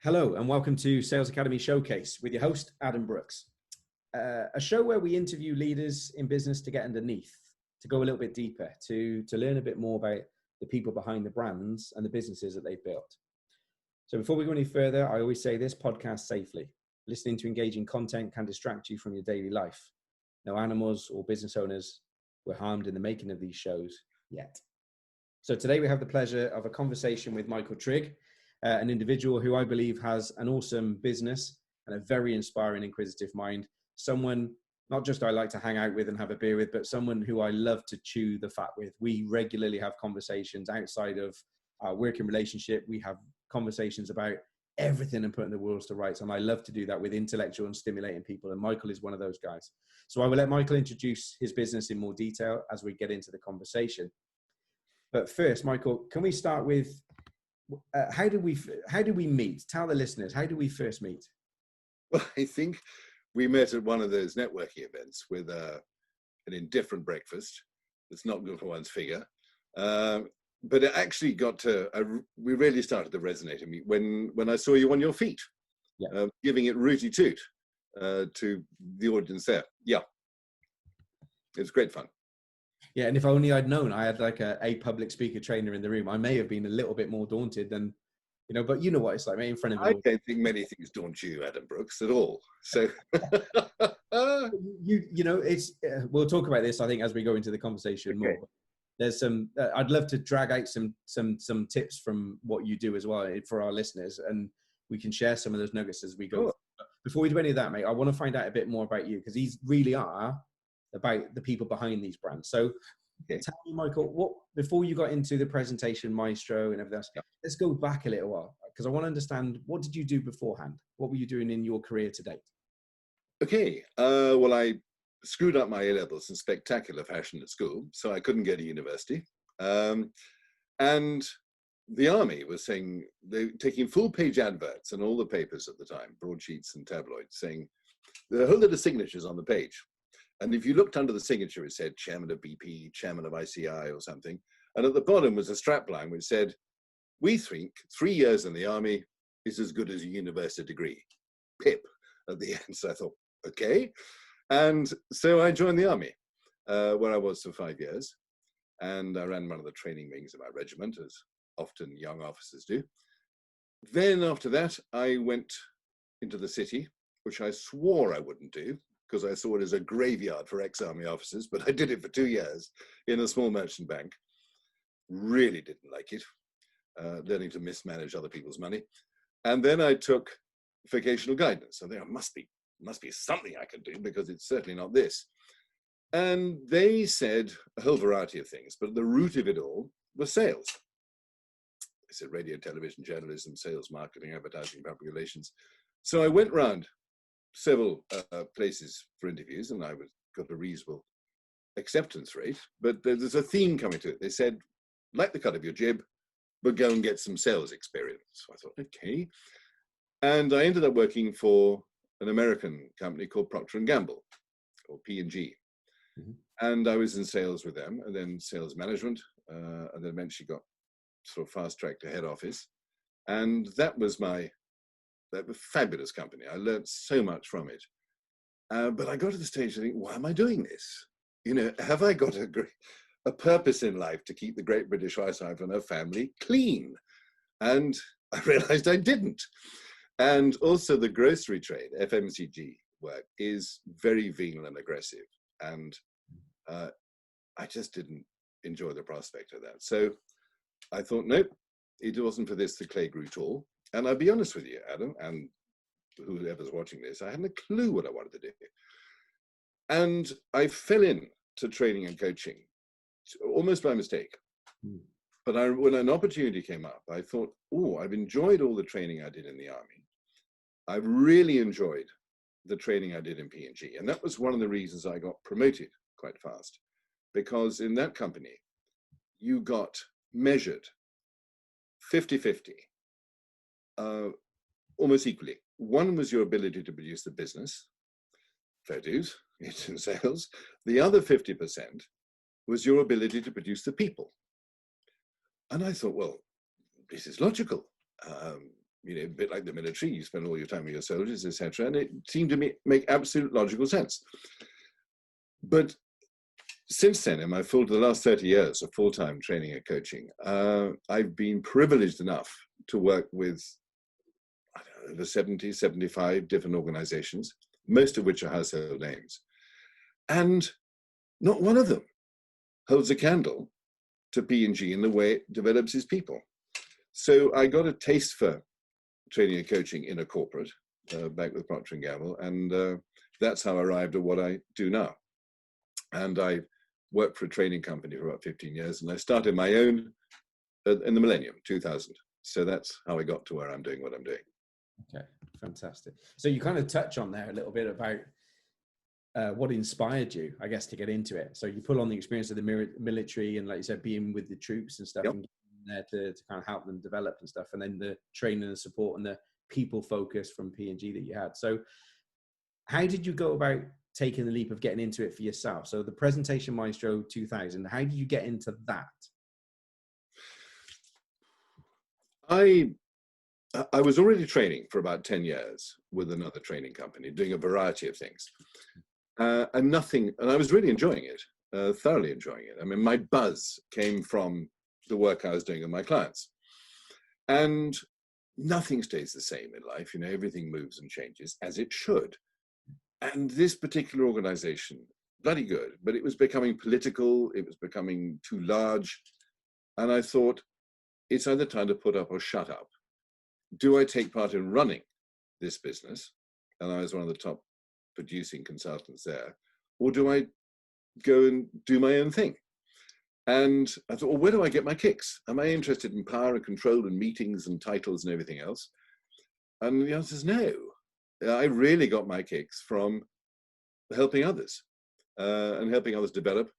Hello and welcome to Sales Academy Showcase with your host, Adam Brooks. A show where we interview leaders in business to get underneath, to go a little bit deeper, to learn a bit more about the people behind the brands and the businesses that they've built. So before we go any further, I always say this: podcast safely. Listening to engaging content can distract you from your daily life. No animals or business owners were harmed in the making of these shows yet. So today we have the pleasure of a conversation with Michael Trigg, an individual who I believe has an awesome business and a very inspiring, inquisitive mind. Someone not just I like to hang out with and have a beer with, but someone who I love to chew the fat with. We regularly have conversations outside of our working relationship. We have conversations about everything and putting the world to rights. And I love to do that with intellectual and stimulating people. And Michael is one of those guys. So I will let Michael introduce his business in more detail as we get into the conversation. But first, Michael, can we start with how did we meet? Tell the listeners, how did we first meet? Well, I think we met at one of those networking events with an indifferent breakfast. It's not good for one's figure. But it actually we really started to resonate in me when I saw you on your feet, giving it rooty toot to the audience there. Yeah, it was great fun. Yeah, and if only I'd known I had like a public speaker trainer in the room, I may have been a little bit more daunted than, but you know what it's like, mate, in front of I don't think many things daunt you, Adam Brooks, at all. So it's we'll talk about this, I think, as we go into the conversation more. There's some I'd love to drag out some tips from what you do as well for our listeners, and we can share some of those nuggets as we go. Sure. Before we do any of that, mate, I want to find out a bit more about you, because these really are about the people behind these brands. So tell me, Michael, before you got into the Presentation Maestro and everything else, let's go back a little while, because I want to understand, what did you do beforehand? What were you doing in your career to date? Okay, well, I screwed up my A-levels in spectacular fashion at school, so I couldn't get to university. And the army was saying, they were taking full-page adverts in all the papers at the time, broadsheets and tabloids, saying, there are a whole lot of signatures on the page. And if you looked under the signature, it said chairman of BP, chairman of ICI or something. And at the bottom was a strapline which said, we think 3 years in the army is as good as a university degree. Pip at the end. So I thought, okay. And so I joined the army, where I was for 5 years. And I ran one of the training wings of my regiment, as often young officers do. Then after that, I went into the city, which I swore I wouldn't do, because I saw it as a graveyard for ex-army officers, but I did it for 2 years in a small merchant bank. Really didn't like it, learning to mismanage other people's money. And then I took vocational guidance. I think it must be something I can do, because it's certainly not this. And they said a whole variety of things, but the root of it all was sales. They said radio, television, journalism, sales, marketing, advertising, public relations. So I went round several places for interviews, and I got a reasonable acceptance rate, but there's a theme coming to it. They said, like the cut of your jib, but go and get some sales experience. So I thought, okay. And I ended up working for an American company called Procter & Gamble, or P&G. Mm-hmm. And I was in sales with them, and then sales management, and then eventually got sort of fast-tracked to head office. And that was a fabulous company. I learned so much from it. But I got to the stage to think, why am I doing this? Have I got a purpose in life to keep the Great British Housewife and her family clean? And I realized I didn't. And also the grocery trade, FMCG work, is very venal and aggressive. And I just didn't enjoy the prospect of that. So I thought, nope, it wasn't for this the clay grew tall. And I'll be honest with you, Adam, and whoever's watching this, I hadn't a clue what I wanted to do. And I fell into training and coaching almost by mistake. But when an opportunity came up, I thought, I've enjoyed all the training I did in the army. I've really enjoyed the training I did in P&G. And that was one of the reasons I got promoted quite fast, because in that company, you got measured 50-50. Almost equally. One was your ability to produce the business, fair dues, it's in sales. The other 50% was your ability to produce the people. And I thought, well, this is logical. a bit like the military, you spend all your time with your soldiers, etc. And it seemed to me make absolute logical sense. But since then, the last 30 years of full-time training and coaching, I've been privileged enough to work with, I don't know, over 70, 75 different organizations, most of which are household names. And not one of them holds a candle to P&G in the way it develops its people. So I got a taste for training and coaching in a corporate, back with Procter & Gamble, and that's how I arrived at what I do now. And I worked for a training company for about 15 years, and I started my own in the millennium, 2000. So that's how I got to where I'm doing what I'm doing. Okay, fantastic. So you kind of touch on there a little bit about what inspired you, I guess, to get into it. So you pull on the experience of the military and, like you said, being with the troops and stuff, Yep. and there to kind of help them develop and stuff, and then the training and support and the people focus from P&G that you had. So how did you go about taking the leap of getting into it for yourself? So the Presentation Maestro 2000, how did you get into that? I was already training for about 10 years with another training company, doing a variety of things. And I was really enjoying it, thoroughly enjoying it. I mean, my buzz came from the work I was doing with my clients. And nothing stays the same in life, everything moves and changes, as it should. And this particular organization, bloody good, but it was becoming political, it was becoming too large. And I thought, it's either time to put up or shut up. Do I take part in running this business? And I was one of the top producing consultants there. Or do I go and do my own thing? And I thought, well, where do I get my kicks? Am I interested in power and control and meetings and titles and everything else? And the answer is no. I really got my kicks from helping others and helping others develop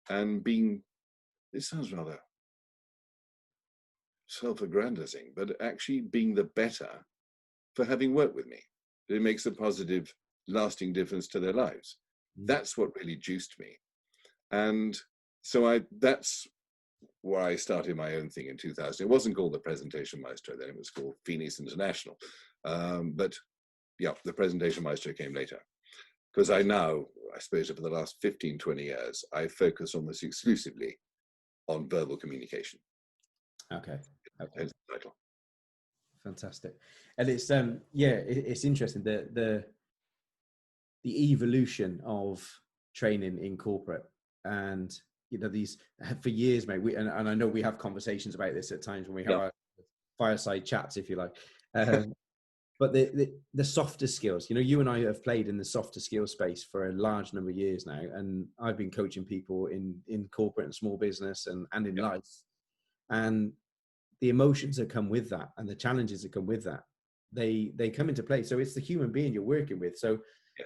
and being, it sounds rather self-aggrandizing, but actually being the better for having worked with me. It makes a positive, lasting difference to their lives. That's what really juiced me. And so that's where I started my own thing in 2000. It wasn't called the Presentation Maestro then, it was called Phoenix International. But yeah, the Presentation Maestro came later. Because I suppose over the last 15, 20 years, I focus almost exclusively on verbal communication. Okay. Hence the title. Fantastic. And it's it's interesting the evolution of training in corporate, and these for years, mate. And I know we have conversations about this at times when we have our fireside chats, if you like. But the softer skills, you and I have played in the softer skill space for a large number of years now, and I've been coaching people in corporate and small business and in life, and the emotions that come with that and the challenges that come with that, they come into play. So it's the human being you're working with. So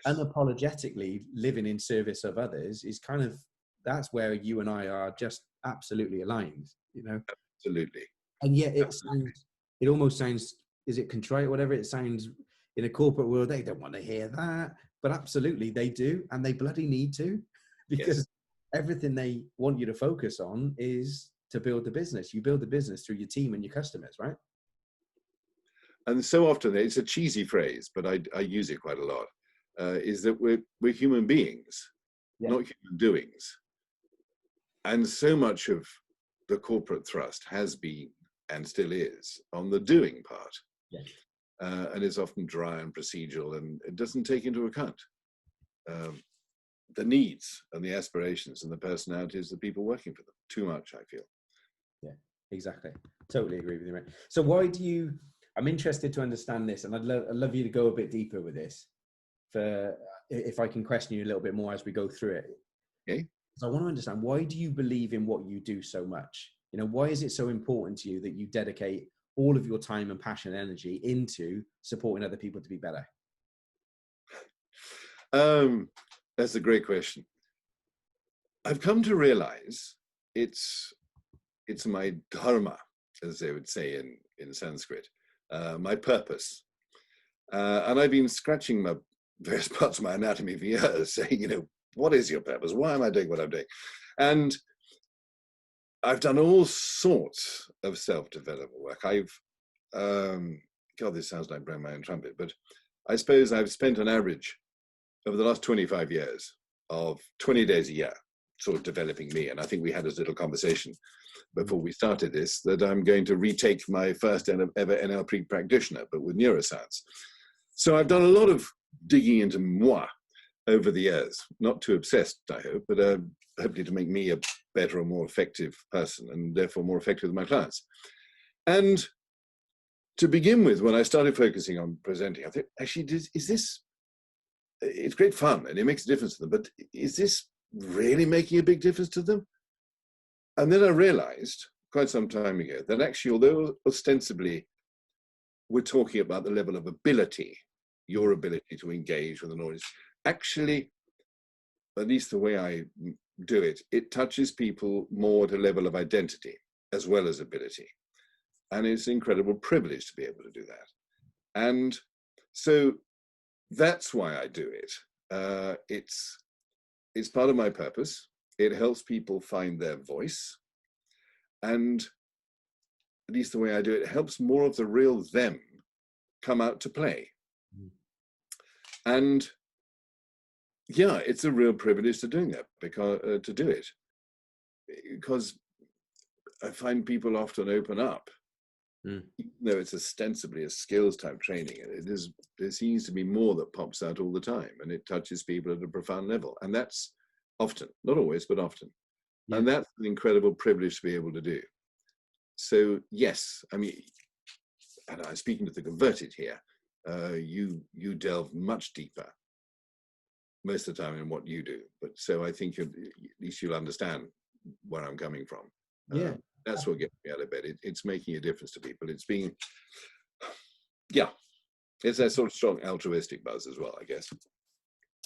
unapologetically living in service of others is kind of, that's where you and I are just absolutely aligned, Absolutely. And yet it almost sounds, is it contrite, whatever it sounds in a corporate world, they don't want to hear that, but absolutely they do. And they bloody need to, because everything they want you to focus on is to build the business. You build the business through your team and your customers, right? And so often, it's a cheesy phrase, but I use it quite a lot, is that we're human beings, not human doings. And so much of the corporate thrust has been and still is on the doing part. And it's often dry and procedural, and it doesn't take into account the needs and the aspirations and the personalities of the people working for them. Too much, I feel. Yeah, exactly. Totally agree with you, mate. So why do you, I'm interested to understand this, and I'd love you to go a bit deeper with this, if I can question you a little bit more as we go through it. Okay. So I want to understand, why do you believe in what you do so much? Why is it so important to you that you dedicate all of your time and passion and energy into supporting other people to be better? That's a great question. I've come to realize it's my dharma, as they would say in Sanskrit, my purpose. And I've been scratching my various parts of my anatomy for years, saying, what is your purpose? Why am I doing what I'm doing? And I've done all sorts of self-development work. I've God, this sounds like blowing my own trumpet, but I suppose I've spent an average over the last 25 years of 20 days a year sort of developing me. And I think we had this little conversation before we started this, that I'm going to retake my first ever NLP practitioner, but with neuroscience. So I've done a lot of digging into moi over the years, not too obsessed, I hope, but hopefully to make me a better or more effective person, and therefore more effective with my clients. And to begin with, when I started focusing on presenting, I think, actually, is this, it's great fun and it makes a difference to them, but is this really making a big difference to them? And then I realized quite some time ago that actually, although ostensibly we're talking about the level of ability, your ability to engage with an audience, actually, at least the way I do it, it touches people more at a level of identity as well as ability. And it's an incredible privilege to be able to do that. And so that's why I do it. It's part of my purpose. It helps people find their voice. And at least the way I do it, it helps more of the real them come out to play. And yeah, it's a real privilege to doing that, because to do it, because I find people often open up, even though it's ostensibly a skills type training. There seems to be more that pops out all the time, and it touches people at a profound level. And that's often, not always, but often. Yeah. And that's an incredible privilege to be able to do. So yes, I mean, and I'm speaking to the converted here, you delve much deeper most of the time in what you do. But so I think at least you'll understand where I'm coming from. Yeah. That's what gets me out of bed. It's making a difference to people. It's being, yeah, it's that sort of strong altruistic buzz as well, I guess.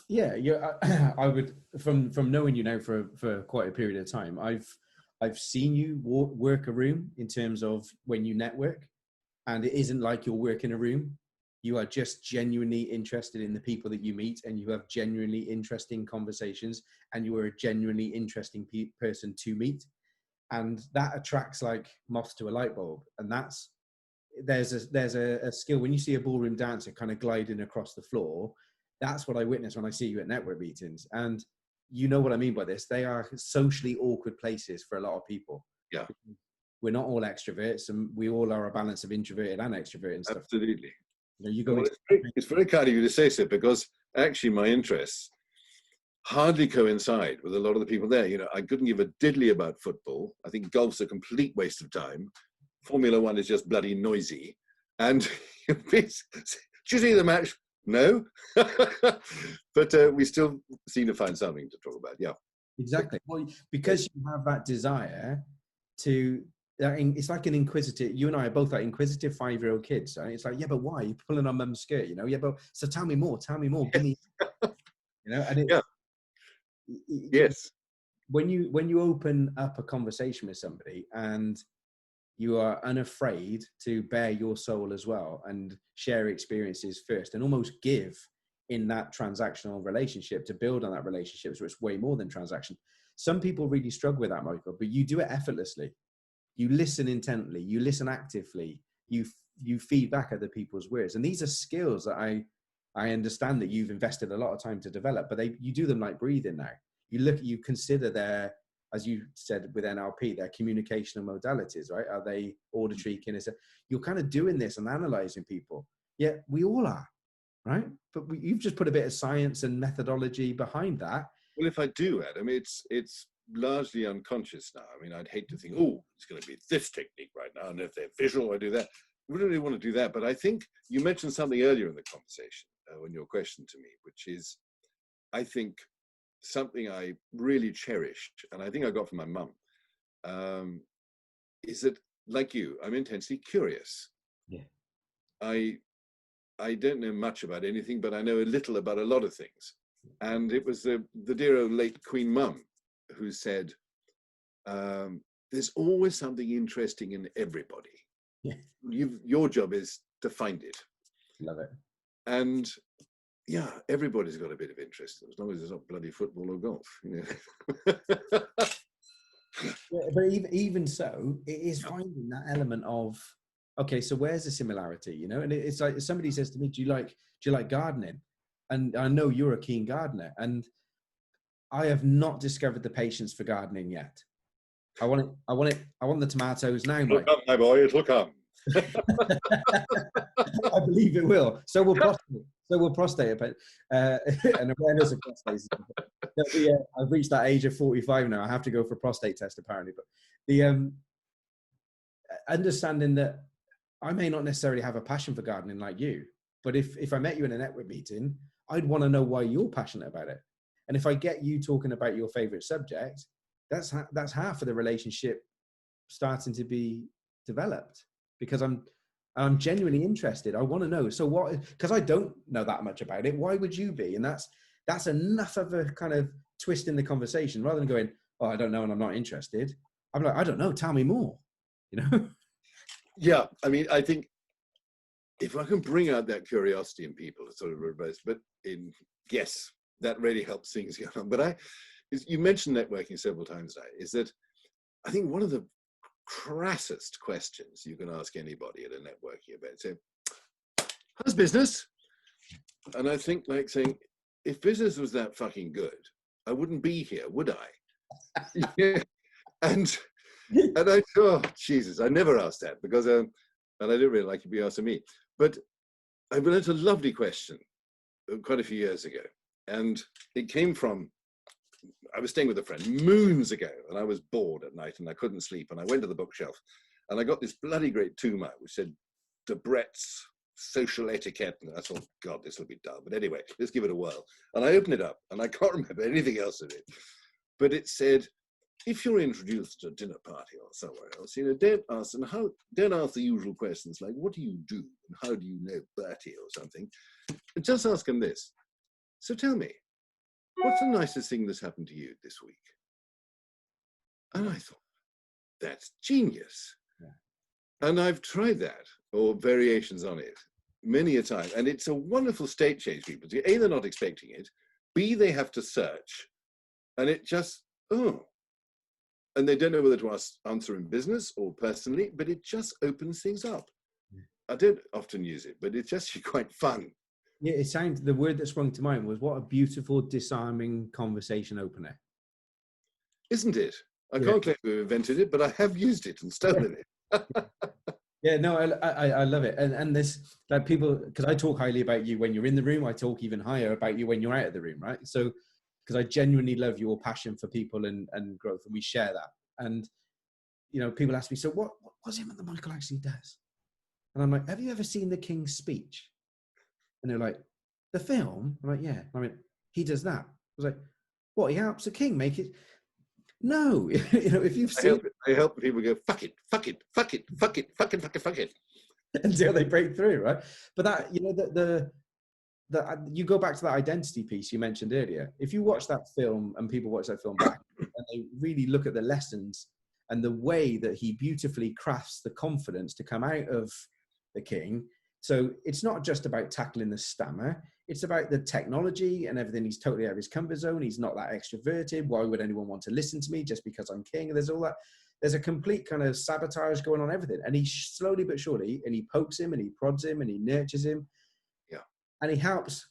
Yeah, I would, from knowing you now for quite a period of time, I've seen you work a room in terms of when you network, and it isn't like you're working a room. You are just genuinely interested in the people that you meet, and you have genuinely interesting conversations, and you are a genuinely interesting person to meet. And that attracts like moths to a light bulb. And there's a skill. When you see a ballroom dancer kind of gliding across the floor, that's what I witness when I see you at network meetings. And you know what I mean by this. They are socially awkward places for a lot of people. Yeah. We're not all extroverts, and we all are a balance of introverted and extroverted and stuff. Absolutely. You know, you go well, it's very kind of you to say so, because actually my interests hardly coincide with a lot of the people there. You know, I couldn't give a diddly about football. I think golf's a complete waste of time. Formula One is just bloody noisy. And did you see the match? No. But we still seem to find something to talk about. Yeah. Exactly. Well, because you have that desire to, it's like an inquisitive, you and I are both like inquisitive 5-year-old kids. Right? It's like, yeah, but why? You're pulling on mum's skirt, you know? Yeah, but so tell me more, give me, you know? And yeah. Yes. When you open up a conversation with somebody and you are unafraid to bare your soul as well and share experiences first and almost give in that transactional relationship to build on that relationship, so it's way more than transaction. Some people really struggle with that, Michael, but you do it effortlessly. You listen intently, you listen actively, you feed back other people's words. And these are skills that I understand that you've invested a lot of time to develop, but you do them like breathing now. You consider their, as you said with NLP, their communicational modalities, right? Are they auditory, kinesthetic? You're kind of doing this and analyzing people. Yeah, we all are, right? But you've just put a bit of science and methodology behind that. Well, if I do, Adam, it's largely unconscious now. I mean, I'd hate to think, oh, it's going to be this technique right now, and if they're visual, I do that. I really want to do that. But I think you mentioned something earlier in the conversation, when your question to me, which is, I think, something I really cherished, and I think I got from my mum, is that, like you, I'm intensely curious. Yeah. I don't know much about anything, but I know a little about a lot of things. And it was the dear old late Queen Mum who said, there's always something interesting in everybody. Yeah. Your job is to find it. Love it. And yeah, everybody's got a bit of interest, as long as it's not bloody football or golf. You know? Yeah, but even so, it is finding that element of, okay, so where's the similarity? You know, and it's like if somebody says to me, do you like gardening? And I know you're a keen gardener, and I have not discovered the patience for gardening yet. I want it. I want it. I want the tomatoes now, It'll Mike. come, my boy, it'll come. I believe it will. So will prostate. So will prostate. But and awareness of prostate. I've reached that age of 45 now. I have to go for a prostate test apparently. But the understanding that I may not necessarily have a passion for gardening like you, but if I met you in a network meeting, I'd want to know why you're passionate about it. And if I get you talking about your favorite subject, that's half of the relationship starting to be developed, because I'm genuinely interested. I want to know. So what? Because I don't know that much about it. Why would you be? And that's enough of a kind of twist in the conversation, rather than going, "Oh, I don't know, and I'm not interested." I'm like, "I don't know. Tell me more." You know? Yeah, I mean, I think if I can bring out that curiosity in people, it's sort of reverse. But yes, that really helps things go on. But you mentioned networking several times today. Is that I think one of the crassest questions you can ask anybody at a networking event. Say, how's business? And I think like saying, if business was that fucking good, I wouldn't be here, would I? Yeah. And I thought, oh, Jesus, I never asked that because, and I didn't really like you be asking me. But I learned a lovely question quite a few years ago. And it came from, I was staying with a friend moons ago, and I was bored at night and I couldn't sleep. And I went to the bookshelf and I got this bloody great tome out which said Debrett's Social Etiquette. And I thought, God, this will be dull. But anyway, let's give it a whirl. And I opened it up and I can't remember anything else in it. But it said, if you're introduced to a dinner party or somewhere else, don't ask the usual questions like, what do you do? And how do you know Bertie or something? And just ask them this. So tell me, what's the nicest thing that's happened to you this week? And I thought, that's genius. Yeah. And I've tried that, or variations on it, many a time. And it's a wonderful state change people do. A, they're not expecting it. B, they have to search. And it just, and they don't know whether to answer in business or personally, but it just opens things up. Yeah. I don't often use it, but it's just quite fun. Yeah, the word that sprung to mind was, what a beautiful, disarming conversation opener. Isn't it? I can't claim to have invented it, but I have used it and stolen it. Yeah, no, I love it. And this, like, people, because I talk highly about you when you're in the room, I talk even higher about you when you're out of the room, right? So, because I genuinely love your passion for people and growth, and we share that. And, people ask me, so what was it that Michael actually does? And I'm like, have you ever seen The King's Speech? And they're like, the film? I'm like, yeah. I mean, he does that. I was like, what? He helps the king make it? No. If you've seen it, I help people go, fuck it, fuck it, fuck it, fuck it, fuck it, fuck it, fuck it. Until they break through, right? But that, you go back to that identity piece you mentioned earlier. If you watch that film and people watch that film back and they really look at the lessons and the way that he beautifully crafts the confidence to come out of the king. So it's not just about tackling the stammer. It's about the technology and everything. He's totally out of his comfort zone. He's not that extroverted. Why would anyone want to listen to me just because I'm king? There's all that. There's a complete kind of sabotage going on everything. And he slowly but surely, and he pokes him and he prods him and he nurtures him. Yeah. And he helps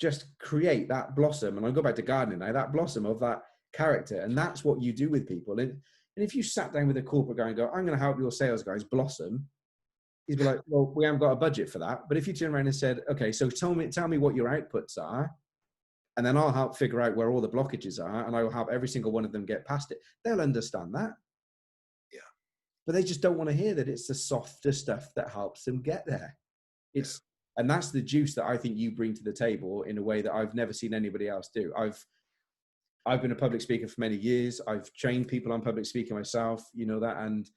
just create that blossom. And I'll go back to gardening now, that blossom of that character. And that's what you do with people. And if you sat down with a corporate guy and go, I'm going to help your sales guys blossom, he'd be like, well, we haven't got a budget for that. But if you turn around and said, okay, so tell me what your outputs are, and then I'll help figure out where all the blockages are, and I will help every single one of them get past it, they'll understand that. Yeah. But they just don't want to hear that it's the softer stuff that helps them get there. And that's the juice that I think you bring to the table in a way that I've never seen anybody else do. I've been a public speaker for many years. I've trained people on public speaking myself, that, and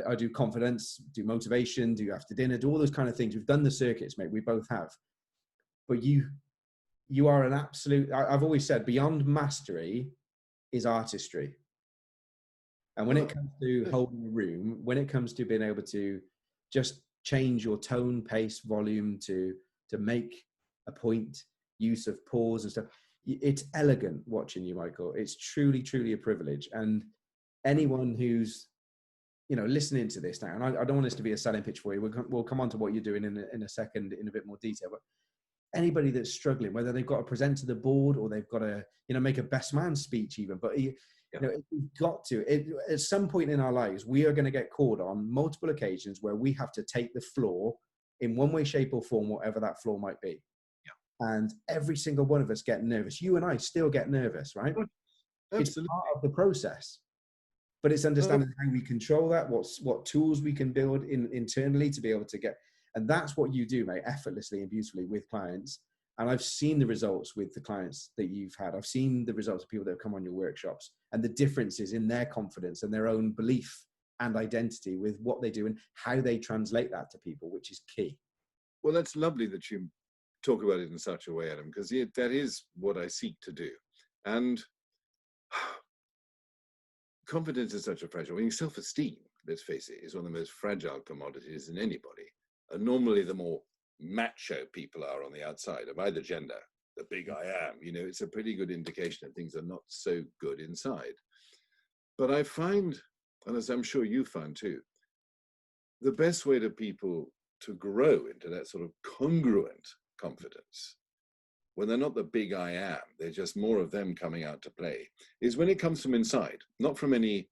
I do confidence, do motivation, do after dinner, do all those kind of things. We've done the circuits, mate. We both have. But you are an absolute, I've always said, beyond mastery is artistry. And when it comes to holding a room, when it comes to being able to just change your tone, pace, volume to make a point, use of pause and stuff, it's elegant watching you, Michael. It's truly, truly a privilege. And anyone who's listening to this now, and I don't want this to be a selling pitch for you. We'll come on to what you're doing in a second in a bit more detail. But anybody that's struggling, whether they've got to present to the board or they've got to, make a best man speech even, but we've got to, at some point in our lives, we are going to get called on multiple occasions where we have to take the floor in one way, shape or form, whatever that floor might be. Yeah. And every single one of us get nervous. You and I still get nervous, right? Absolutely. It's part of the process. But it's understanding how we control that, what tools we can build internally to be able to get, and that's what you do, mate, effortlessly and beautifully with clients. And I've seen the results with the clients that you've had. I've seen the results of people that have come on your workshops and the differences in their confidence and their own belief and identity with what they do and how they translate that to people, which is key. Well, that's lovely that you talk about it in such a way, Adam, because that is what I seek to do. And confidence is such a fragile. Self-esteem, let's face it, is one of the most fragile commodities in anybody. And normally the more macho people are on the outside of either gender, the big I am, it's a pretty good indication that things are not so good inside. But I find, and as I'm sure you found too, the best way to people to grow into that sort of congruent confidence, when they're not the big I am, they're just more of them coming out to play, is when it comes from inside, not from any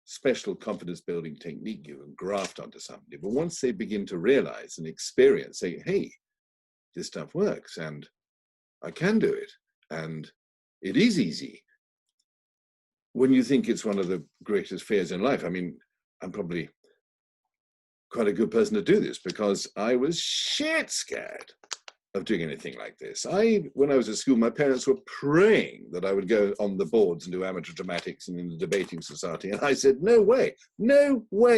special confidence building technique you can graft onto somebody. But once they begin to realize and experience, say, hey, this stuff works and I can do it and it is easy. When you think it's one of the greatest fears in life, I'm probably quite a good person to do this because I was shit scared of doing anything like this. When I was at school, my parents were praying that I would go on the boards and do amateur dramatics and in the debating society. And I said, no way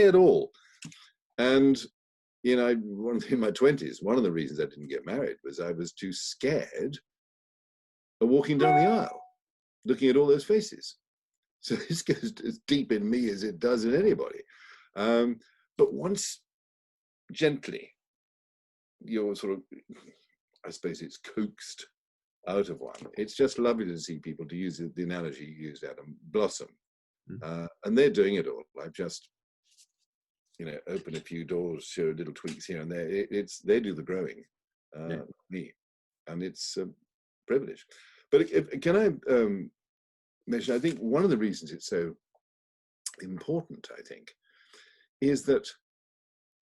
at all. And, in my 20s, one of the reasons I didn't get married was I was too scared of walking down the aisle, looking at all those faces. So this goes as deep in me as it does in anybody. But once gently, you're sort of, I suppose it's coaxed out of one. It's just lovely to see people, to use the analogy you used, Adam, blossom. And they're doing it all. I've just, open a few doors, show little tweaks here and there. They do the growing, me. And it's a privilege. But can I mention, I think one of the reasons it's so important, I think, is that,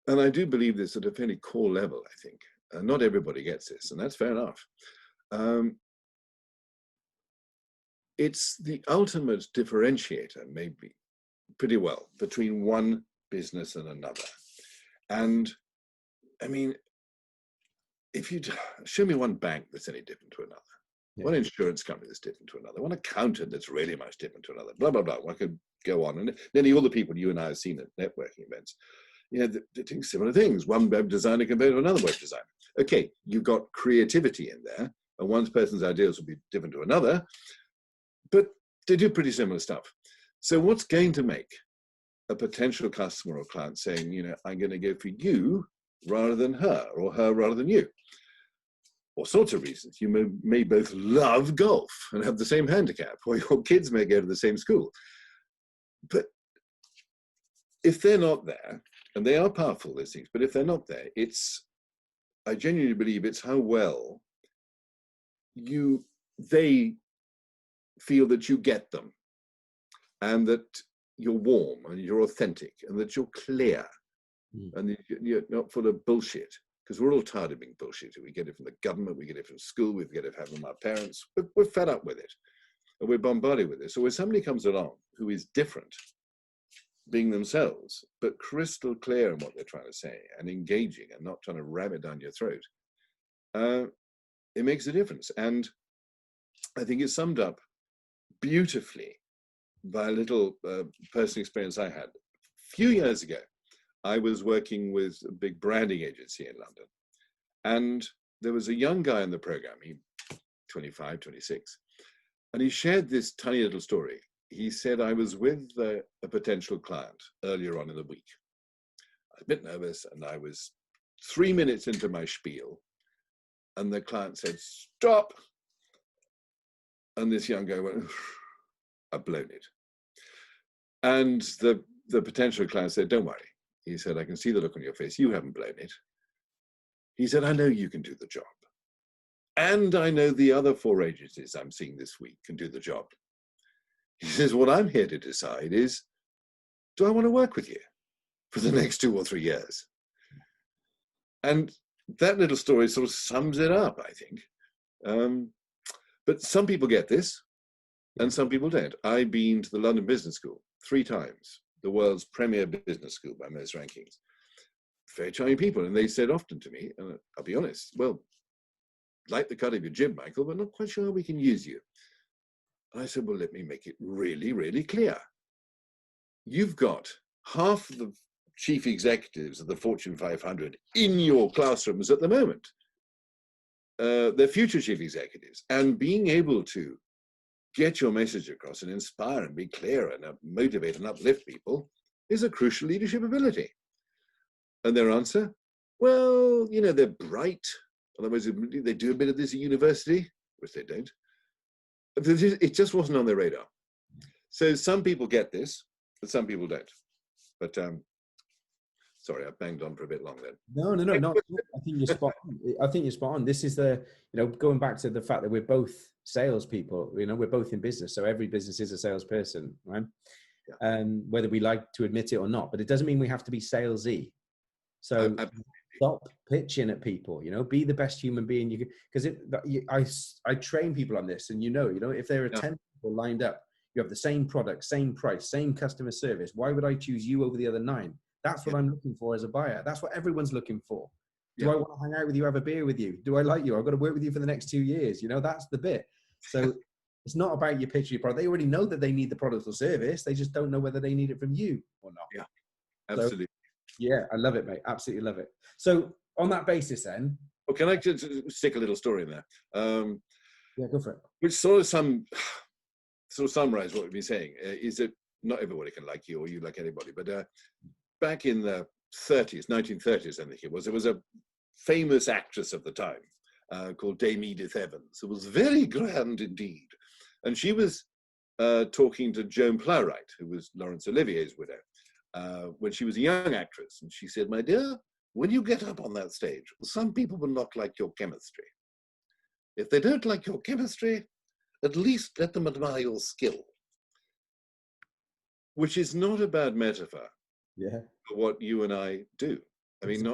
and I do believe this at a fairly core level, I think, not everybody gets this, and that's fair enough. It's the ultimate differentiator, maybe, pretty well, between one business and another. And if you show me one bank that's any different to another, one insurance company that's different to another, one accountant that's really much different to another, blah, blah, blah. One could go on. And nearly all the people you and I have seen at networking events, they're doing similar things. One web designer compared to another web designer. Okay, you've got creativity in there, and one person's ideas will be different to another, but they do pretty similar stuff. So what's going to make a potential customer or client saying, I'm going to go for you rather than her, or her rather than you? All sorts of reasons. You may both love golf and have the same handicap, or your kids may go to the same school. But if they're not there, and they are powerful, those things, but if they're not there, I genuinely believe it's how well they feel that you get them, and that you're warm and you're authentic and that you're clear and you're not full of bullshit, because we're all tired of being bullshit. We get it from the government, we get it from school, we get it from our parents. We're fed up with it, and we're bombarded with it. So when somebody comes along who is different, being themselves, but crystal clear in what they're trying to say and engaging and not trying to ram it down your throat, it makes a difference. And I think it's summed up beautifully by a little personal experience I had. A few years ago, I was working with a big branding agency in London, and there was a young guy in the program, 25, 26, and he shared this tiny little story. He said, I was with a potential client earlier on in the week. I was a bit nervous, and I was 3 minutes into my spiel, and the client said, stop. And this young guy went, I've blown it. And the the potential client said, don't worry. He said, I can see the look on your face. You haven't blown it. He said, I know you can do the job. And I know the other 4 agencies I'm seeing this week can do the job. He says, what I'm here to decide is, do I want to work with you for the next 2 or 3 years? And that little story sort of sums it up, I think. But some people get this and some people don't. I've been to the London Business School 3 times, the world's premier business school by most rankings. Very charming people. And they said often to me, and I'll be honest, well, like the cut of your jib, Michael, but not quite sure how we can use you. And I said, well, let me make it really, really clear. You've got half the chief executives of the Fortune 500 in your classrooms at the moment. They're future chief executives. And being able to get your message across and inspire and be clear and motivate and uplift people is a crucial leadership ability. And their answer, well, you know, they're bright. Otherwise, they do a bit of this at university, which they don't. It just wasn't on their radar. So some people get this, but some people don't. But sorry, I banged on for a bit long then. No. I think you're spot on. I think you're spot on. This is going back to the fact that we're both salespeople. We're both in business, so every business is a salesperson, right? Yeah. And whether we like to admit it or not, but it doesn't mean we have to be salesy. So stop pitching at people. Be the best human being you can. Because I train people on this, and if there are 10 people lined up, you have the same product, same price, same customer service. Why would I choose you over the other 9? That's what I'm looking for as a buyer. That's what everyone's looking for. Do I want to hang out with you, have a beer with you? Do I like you? I've got to work with you for the next 2 years. That's the bit. So it's not about you pitching your product. They already know that they need the product or service. They just don't know whether they need it from you or not. Yeah, absolutely. So, yeah, I love it, mate. Absolutely love it. So on that basis then. Well, can I just stick a little story in there? Yeah, go for it. Which sort of summarize what we've been saying, is that not everybody can like you or you like anybody. But back in the 1930s, I think it was, there was a famous actress of the time called Dame Edith Evans. It was very grand indeed. And she was talking to Joan Plowright, who was Laurence Olivier's widow, when she was a young actress. And she said, my dear, when you get up on that stage, some people will not like your chemistry. If they don't like your chemistry, at least let them admire your skill. Which is not a bad metaphor for what you and I do. I mean,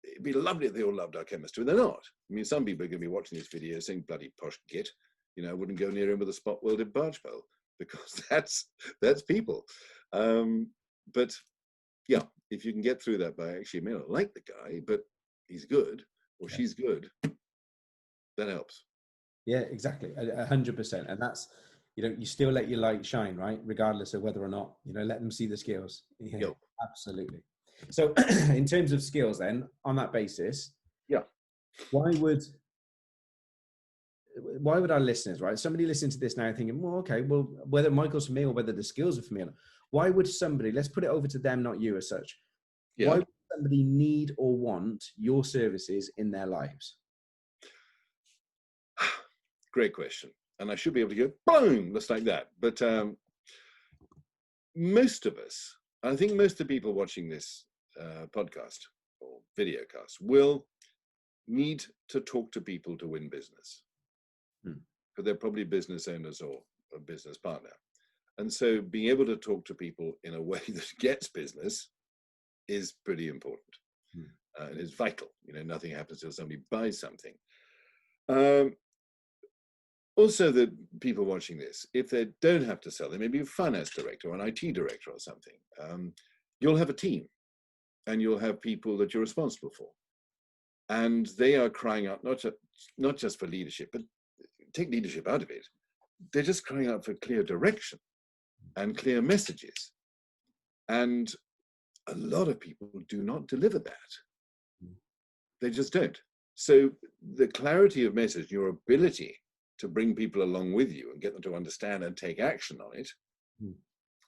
it'd be lovely if they all loved our chemistry. They're not. I mean, some people are going to be watching this video saying, bloody posh git. I wouldn't go near him with a spot-welded barge pole, because that's people. But yeah, if you can get through that by actually, I may not like the guy, but he's good or she's good, that helps. Yeah, exactly. 100%. And that's, you still let your light shine, right? Regardless of whether or not, let them see the skills. Yeah, yep. Absolutely. So in terms of skills then, on that basis, why would our listeners, right? Somebody listening to this now thinking, well, okay, well, whether Michael's for me or whether the skills are for me, why would somebody, let's put it over to them, not you as such. Yeah. Why would somebody need or want your services in their lives? Great question. And I should be able to go, boom, just like that. But most of us, I think most of the people watching this podcast or video cast will need to talk to people to win business. But they're probably business owners or a business partner. And so being able to talk to people in a way that gets business is pretty important. And is vital. Nothing happens till somebody buys something. Also, the people watching this, if they don't have to sell, they may be a finance director or an IT director or something. You'll have a team and you'll have people that you're responsible for. And they are crying out, not just for leadership, but take leadership out of it. They're just crying out for clear direction and clear messages. And a lot of people do not deliver that. They just don't. So the clarity of message, your ability to bring people along with you and get them to understand and take action on it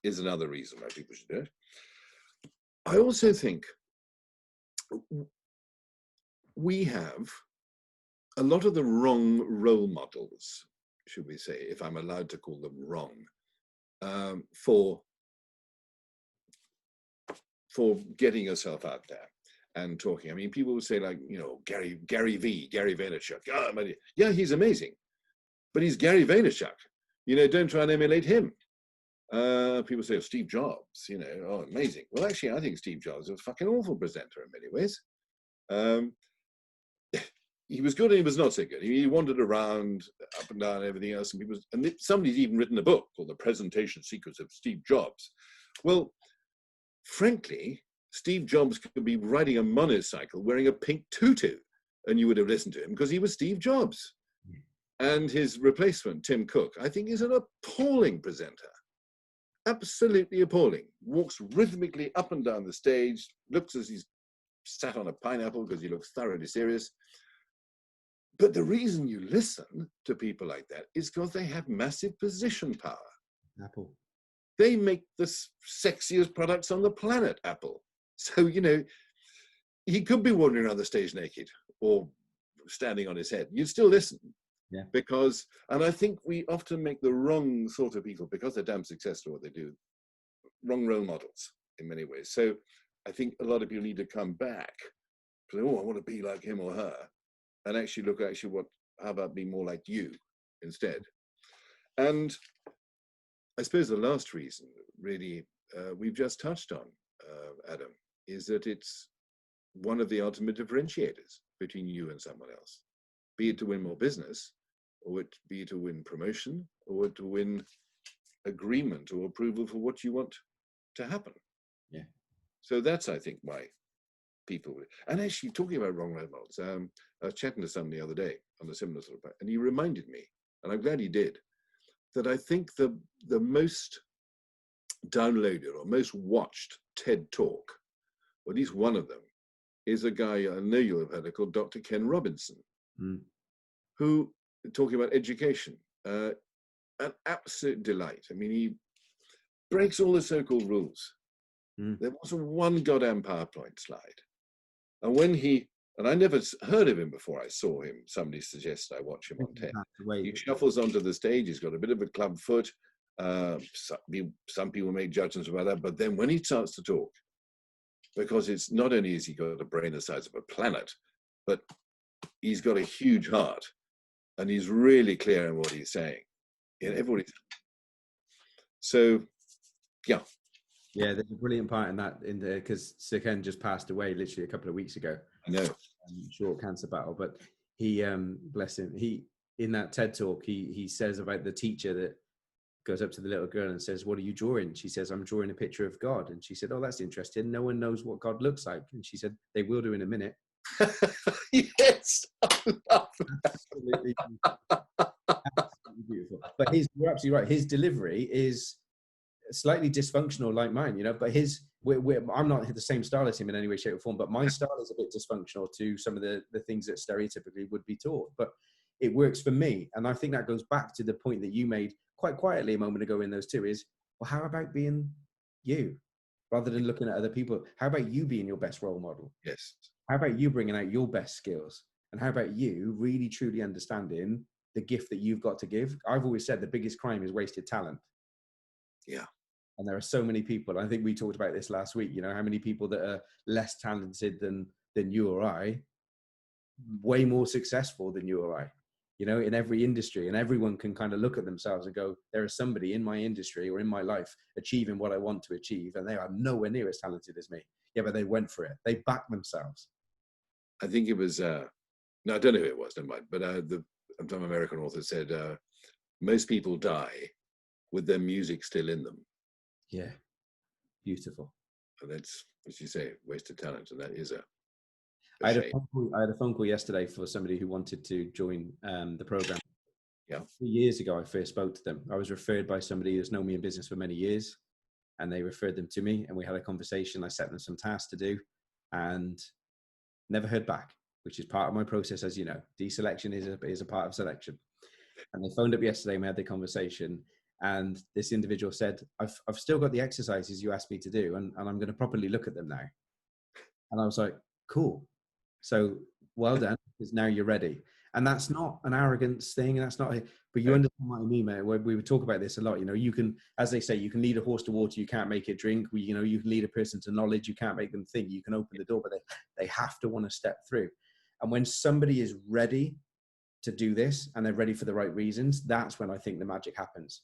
is another reason why people should do it. I also think we have a lot of the wrong role models, should we say, if I'm allowed to call them wrong, for for getting yourself out there and talking. I mean, people would say like, Gary Vaynerchuk. Yeah, he's amazing, but he's Gary Vaynerchuk. Don't try and emulate him. People say, Steve Jobs, oh, amazing. Well, actually, I think Steve Jobs was a fucking awful presenter in many ways. He was good and he was not so good. He wandered around up and down and everything else. And somebody's even written a book called The Presentation Secrets of Steve Jobs. Well, frankly, Steve Jobs could be riding a motorcycle wearing a pink tutu and you would have listened to him because he was Steve Jobs. And his replacement, Tim Cook, I think is an appalling presenter. Absolutely appalling. Walks rhythmically up and down the stage, looks as he's sat on a pineapple because he looks thoroughly serious. But the reason you listen to people like that is because they have massive position power. Apple. They make the sexiest products on the planet, Apple. So, he could be wandering around the stage naked or standing on his head. You'd still listen. Yeah. And I think we often make the wrong sort of people, because they're damn successful at what they do, wrong role models in many ways. So I think a lot of people need to come back to say, I want to be like him or her. And actually look how about being more like you instead? And I suppose the last reason, really, we've just touched on, Adam, is that it's one of the ultimate differentiators between you and someone else, be it to win more business, or it be to win promotion, or to win agreement or approval for what you want to happen. Yeah. So that's, I think, why people, and actually talking about wrong role models, I was chatting to somebody the other day on a similar sort of, and he reminded me, and I'm glad he did, that I think the most downloaded or most watched TED Talk, or at least one of them, is a guy I know you'll have heard of called Dr. Ken Robinson, who, talking about education, an absolute delight. I mean, he breaks all the so-called rules. There wasn't one goddamn PowerPoint slide. And and I never heard of him before I saw him. Somebody suggested I watch him on TED. He shuffles onto the stage. He's got a bit of a club foot. Some people make judgments about that. But then when he starts to talk, because it's not only has he got a brain the size of a planet, but he's got a huge heart. And he's really clear in what he's saying. So, yeah. Yeah, there's a brilliant part in that, because Sir Ken just passed away literally a couple of weeks ago. I know. Short cancer battle, but he, bless him, in that TED Talk, he says about the teacher that goes up to the little girl and says, "What are you drawing?" She says, "I'm drawing a picture of God." And she said, "Oh, that's interesting. No one knows what God looks like." And she said, "They will do in a minute." Yes, I love absolutely beautiful. But you're absolutely right. His delivery is slightly dysfunctional, like mine, but I'm not the same style as him in any way, shape, or form, but my style is a bit dysfunctional to some of the things that stereotypically would be taught, but it works for me. And I think that goes back to the point that you made quite quietly a moment ago in those two is, well, how about being you rather than looking at other people? How about you being your best role model? Yes. How about you bringing out your best skills? And how about you really truly understanding the gift that you've got to give? I've always said the biggest crime is wasted talent. Yeah. And there are so many people, I think we talked about this last week, how many people that are less talented than you or I, way more successful than you or I, in every industry. And everyone can kind of look at themselves and go, there is somebody in my industry or in my life achieving what I want to achieve. And they are nowhere near as talented as me. Yeah, but they went for it. They backed themselves. I think it was, no, I don't know who it was, never mind. But some American author said, most people die with their music still in them. Yeah, beautiful. And that's, as you say, wasted talent, and that is a I had a phone call yesterday for somebody who wanted to join the program. Yeah. 2 years ago, I first spoke to them. I was referred by somebody who's known me in business for many years, and they referred them to me, and we had a conversation. I set them some tasks to do, and never heard back, which is part of my process, as you know. Deselection is a part of selection. And they phoned up yesterday and we had the conversation. And this individual said, I've still got the exercises you asked me to do, and I'm going to properly look at them now. And I was like, cool. So well done, because now you're ready. And that's not an arrogance thing. And that's not, but you understand what I mean, mate. We would talk about this a lot. You know, you can, as they say, you can lead a horse to water, you can't make it drink. You know, you can lead a person to knowledge, you can't make them think. You can open the door, but they have to want to step through. And when somebody is ready to do this and they're ready for the right reasons, that's when I think the magic happens.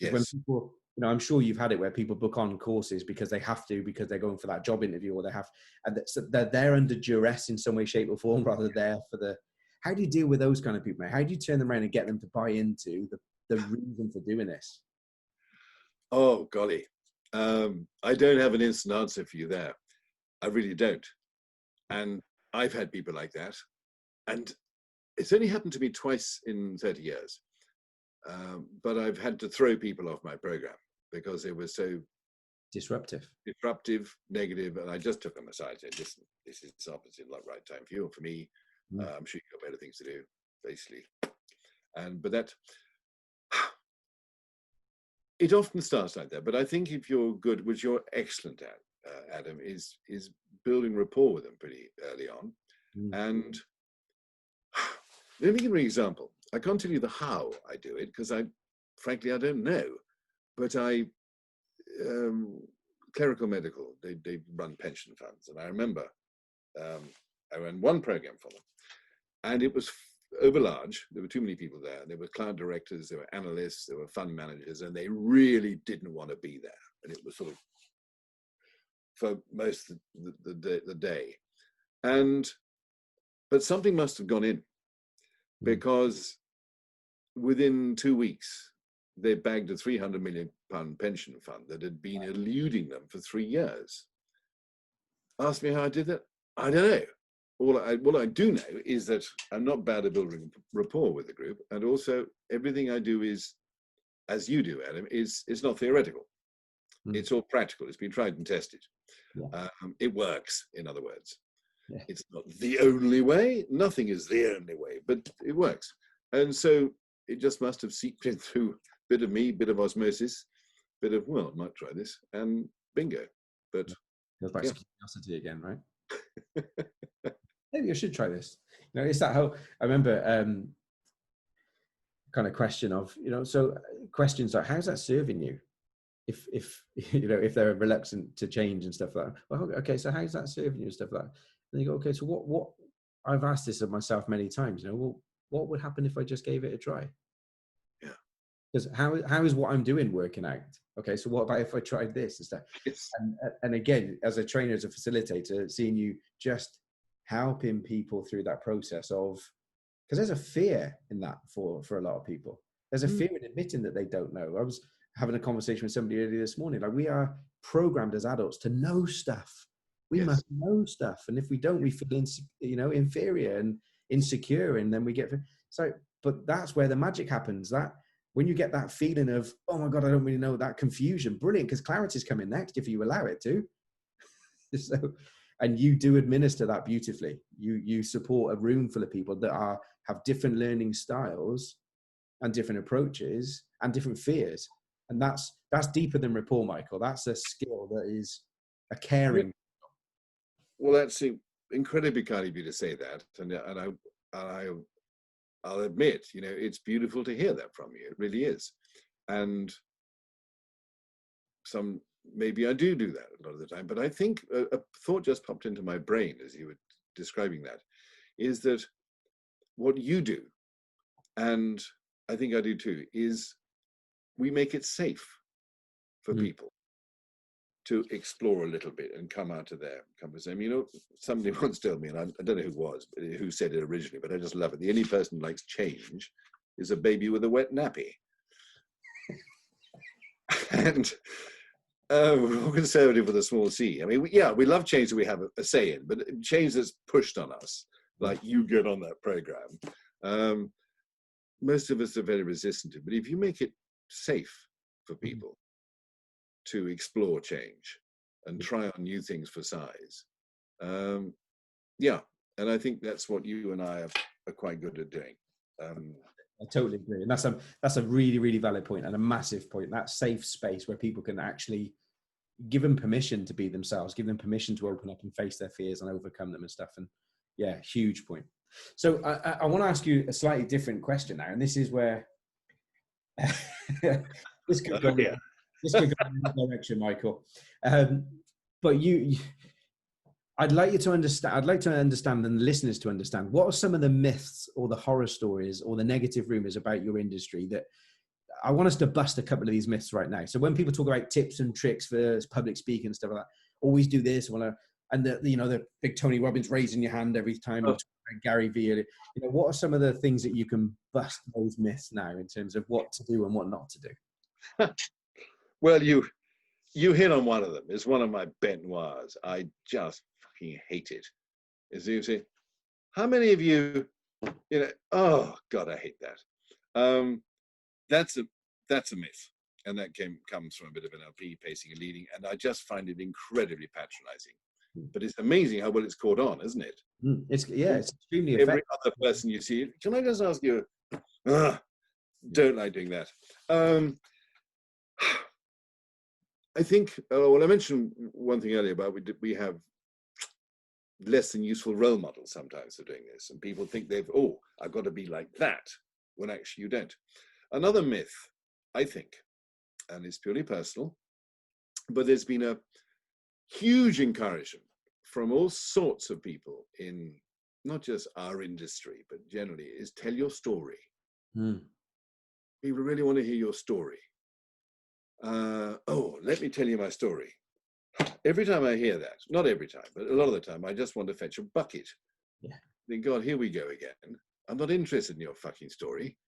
Yes. When people, you know, I'm sure you've had it where people book on courses because they have to, because they're going for that job interview, or they have, and they're there under duress in some way, shape, or form, rather there for the. How do you deal with those kind of people, mate? How do you turn them around and get them to buy into the reason for doing this? Oh golly, I don't have an instant answer for you there. I really don't. And I've had people like that, and it's only happened to me twice in 30 years. But I've had to throw people off my program because they were so disruptive, negative, and I just took them aside and said, listen, this is obviously not the right time for you or for me. I'm sure you've got better things to do, basically. But that, it often starts like that. But I think if you're good, which you're excellent at, Adam, is building rapport with them pretty early on. And let me give you an example. I can't tell you the how I do it because frankly, I don't know. But Clerical Medical, they run pension funds. And I remember I ran one program for them. And it was over large. There were too many people there. There were client directors, there were analysts, there were fund managers, and they really didn't want to be there. And it was sort of for most of the day. But something must have gone in, because within 2 weeks, they bagged a £300 million pension fund that had been eluding them for 3 years. Ask me how I did that? I don't know. What I do know is that I'm not bad at building rapport with the group, and also everything I do is, as you do, Adam, is not theoretical. It's all practical. It's been tried and tested. Yeah. It works, in other words. Yeah. It's not the only way. Nothing is the only way, but it works. And so it just must have seeped in through a bit of me, bit of osmosis, bit of, well, I might try this, and bingo. But goes back to curiosity again, right? Maybe I should try this. You know, it's that whole, I remember kind of question of, you know, so questions like, how's that serving you? If you know, if they're reluctant to change and stuff like that. Well, okay, so how's that serving you and stuff like that? And you go, okay, so what I've asked this of myself many times, you know, well, what would happen if I just gave it a try? Yeah. Because how is what I'm doing working out? Okay, so what about if I tried this and stuff? Yes. And again, as a trainer, as a facilitator, seeing you just helping people through that process of, because there's a fear in that for a lot of people. There's a fear in admitting that they don't know. I was having a conversation with somebody earlier this morning. Like, we are programmed as adults to know stuff. We must know stuff, and if we don't, we feel inferior and insecure, and then we get so. But that's where the magic happens. That when you get that feeling of, oh my God, I don't really know, that confusion, brilliant, because clarity is coming next if you allow it to. So, and you do administer that beautifully. You support a room full of people that have different learning styles and different approaches and different fears. And that's deeper than rapport, Michael. That's a skill that is a caring. Well, that's incredibly kind of you to say that. And I'll admit, you know, it's beautiful to hear that from you. It really is. And maybe I do that a lot of the time, but I think a thought just popped into my brain as you were describing that, is that what you do, and I think I do too, is we make it safe for people to explore a little bit and come out of their comfort zone. You know, somebody once told me, and I don't know who it was, who said it originally, but I just love it. The only person who likes change is a baby with a wet nappy. And we're all conservative with a small c. I mean, we love change that we have a say in, but change that's pushed on us, like you get on that program. Most of us are very resistant to it, but if you make it safe for people to explore change and try on new things for size, and I think that's what you and I are quite good at doing. I totally agree, and that's a really, really valid point and a massive point. That safe space where people can actually give them permission to be themselves, give them permission to open up and face their fears and overcome them and stuff. And yeah, huge point. So I want to ask you a slightly different question now, and this is where this could go. Yeah. This could go in that direction, Michael. But I'd like you to understand. I'd like to understand, and the listeners to understand, what are some of the myths or the horror stories or the negative rumors about your industry that I want us to bust a couple of these myths right now. So when people talk about tips and tricks for public speaking and stuff like that, always do this. And the big Tony Robbins raising your hand every time you talk about Gary Vee. What are some of the things that you can bust those myths now in terms of what to do and what not to do? Well, you hit on one of them. It's one of my bête noirs. I just fucking hate it. Is you see, how many of you, oh God, I hate that. That's a myth, and that comes from a bit of NLP, pacing and leading, and I just find it incredibly patronizing. But it's amazing how well it's caught on, isn't it? It's extremely effective. Every other person you see, can I just ask you? Don't like doing that. I think. Well, I mentioned one thing earlier about we have less than useful role models sometimes for doing this, and people think I've got to be like that, when actually you don't. Another myth, I think, and it's purely personal, but there's been a huge encouragement from all sorts of people in not just our industry, but generally, is tell your story. People really want to hear your story. Let me tell you my story. Every time I hear that, not every time, but a lot of the time, I just want to fetch a bucket. Yeah. Then God, here we go again. I'm not interested in your fucking story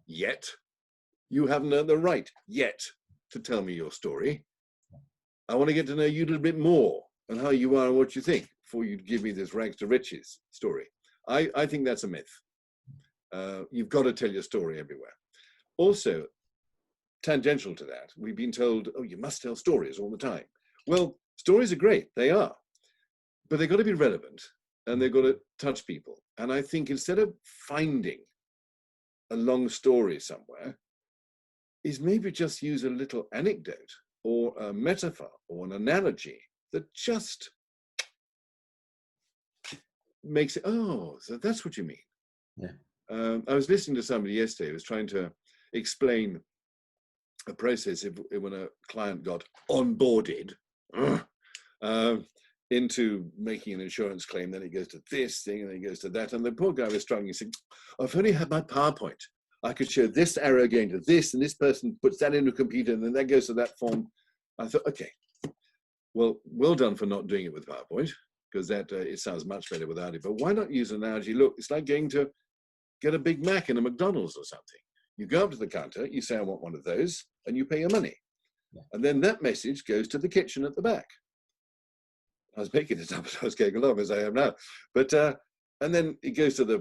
yet. You haven't earned the right yet to tell me your story. I want to get to know you a little bit more and how you are and what you think before you give me this rags to riches story. I think that's a myth. You've got to tell your story everywhere. Also, tangential to that, we've been told, you must tell stories all the time. Well, stories are great, they are, but they've got to be relevant and they've got to touch people. And I think instead of finding a long story somewhere, is maybe just use a little anecdote or a metaphor or an analogy that just makes it, so that's what you mean. Yeah. I was listening to somebody yesterday who was trying to explain a process when a client got onboarded into making an insurance claim, then it goes to this thing and then it goes to that. And the poor guy was struggling, saying, if I only had my PowerPoint, I could show this arrow going to this, and this person puts that into a computer, and then that goes to that form. I thought, okay, well done for not doing it with PowerPoint, because that it sounds much better without it. But why not use an analogy? Look, it's like going to get a Big Mac in a McDonald's or something. You go up to the counter, you say, I want one of those, and you pay your money. Yeah. And then that message goes to the kitchen at the back. I was making it up as I was going along, as I am now. But and then it goes to the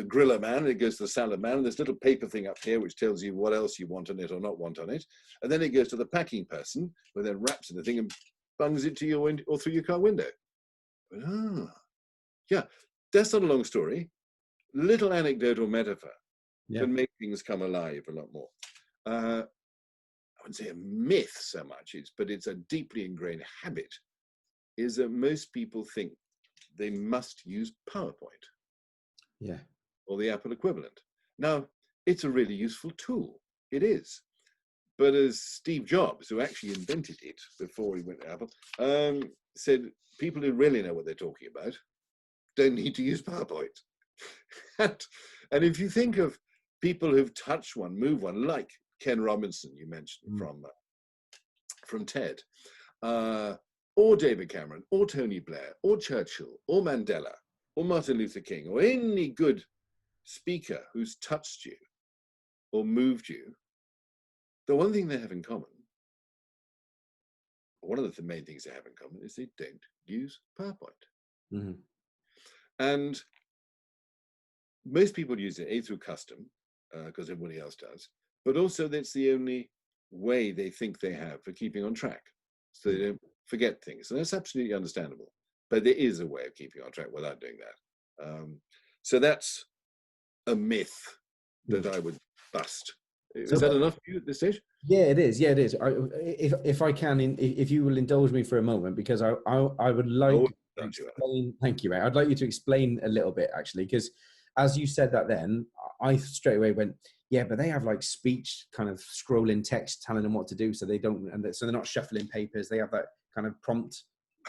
griller man, it goes to the salad man, and there's a little paper thing up here which tells you what else you want on it or not want on it. And then it goes to the packing person, who then wraps in the thing and bungs it to your window or through your car window. Yeah, that's not a long story. Little anecdote or metaphor can make things come alive a lot more. I wouldn't say a myth so much, but it's a deeply ingrained habit, is that most people think they must use PowerPoint. Yeah. Or the Apple equivalent. Now, it's a really useful tool. It is. But as Steve Jobs, who actually invented it before he went to Apple, said, people who really know what they're talking about don't need to use PowerPoint. And if you think of people who've touched one, moved one, like Ken Robinson, you mentioned from TED, or David Cameron, or Tony Blair, or Churchill, or Mandela, or Martin Luther King, or any good speaker who's touched you or moved you, the one thing they have in common, one of the main things they have in common, is they don't use PowerPoint. Mm-hmm. And most people use it through custom, because everybody else does, but also that's the only way they think they have for keeping on track, so they don't forget things. And that's absolutely understandable, but there is a way of keeping on track without doing that. So that's a myth that I would bust. Is that enough for you at this stage? Yeah, it is. Yeah, it is. If I can, if you will indulge me for a moment, because I would like Thank you, Ray. I'd like you to explain a little bit, actually, because as you said that then, I straight away went, yeah, but they have like speech kind of scrolling text telling them what to do, so they don't, and so they're not shuffling papers. They have that kind of prompt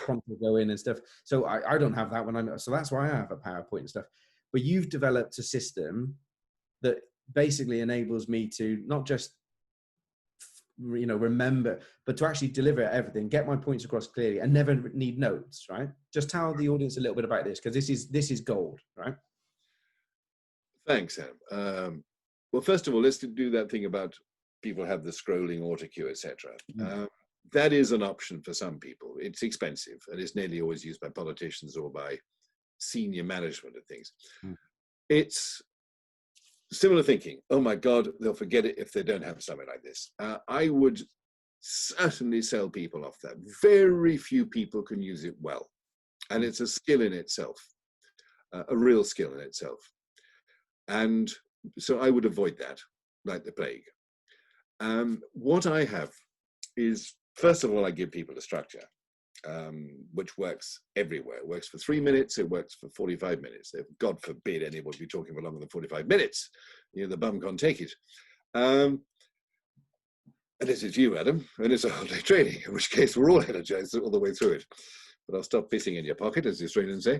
to go in and stuff. So I don't have that when I'm, so that's why I have a PowerPoint and stuff. But you've developed a system that basically enables me to not just remember, but to actually deliver everything, get my points across clearly, and never need notes. Right? Just tell the audience a little bit about this, because this is gold. Right? Thanks, Sam. Well, first of all, let's do that thing about people have the scrolling autocue, etc. That is an option for some people. It's expensive, and it's nearly always used by politicians or by senior management of things. It's similar thinking. Oh my God, they'll forget it if they don't have something like this. I would certainly sell people off that. Very few people can use it well, and it's a skill in itself, a real skill in itself. And so I would avoid that like the plague. What I have is, first of all, I give people a structure, which works everywhere. It works for 3 minutes. It works for 45 minutes. God forbid anybody be talking for longer than 45 minutes. The bum can't take it. Unless it's you, Adam, and it's a whole day training, in which case we're all energized all the way through it. But I'll stop pissing in your pocket, as the Australians say.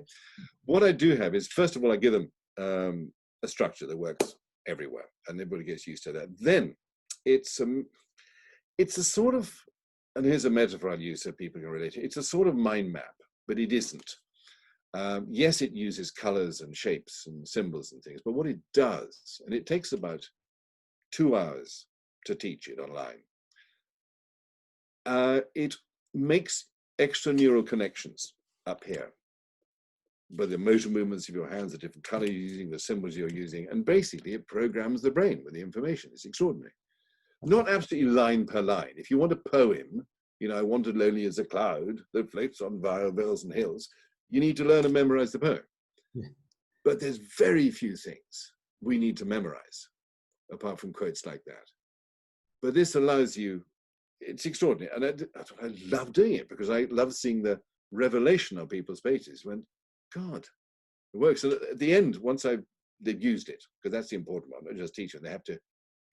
What I do have is, first of all, I give them a structure that works everywhere, and everybody gets used to that. Then it's a sort of, and here's a metaphor I'll use so people can relate to. It's a sort of mind map, but it isn't. Yes, it uses colors and shapes and symbols and things, but what it does, and it takes about 2 hours to teach it online, it makes extra neural connections up here, by the motion movements of your hands, the different colors you're using, the symbols you're using, and basically it programs the brain with the information. It's extraordinary. Not absolutely line per line. If you want a poem, I wanted lonely as a cloud that floats on vales and hills, you need to learn and memorize the poem. Yeah. But there's very few things we need to memorize, apart from quotes like that. But this allows you, it's extraordinary. And I love doing it, because I love seeing the revelation of people's faces when, God, it works. And at the end, once they've used it, because that's the important one, not just teach them, they have to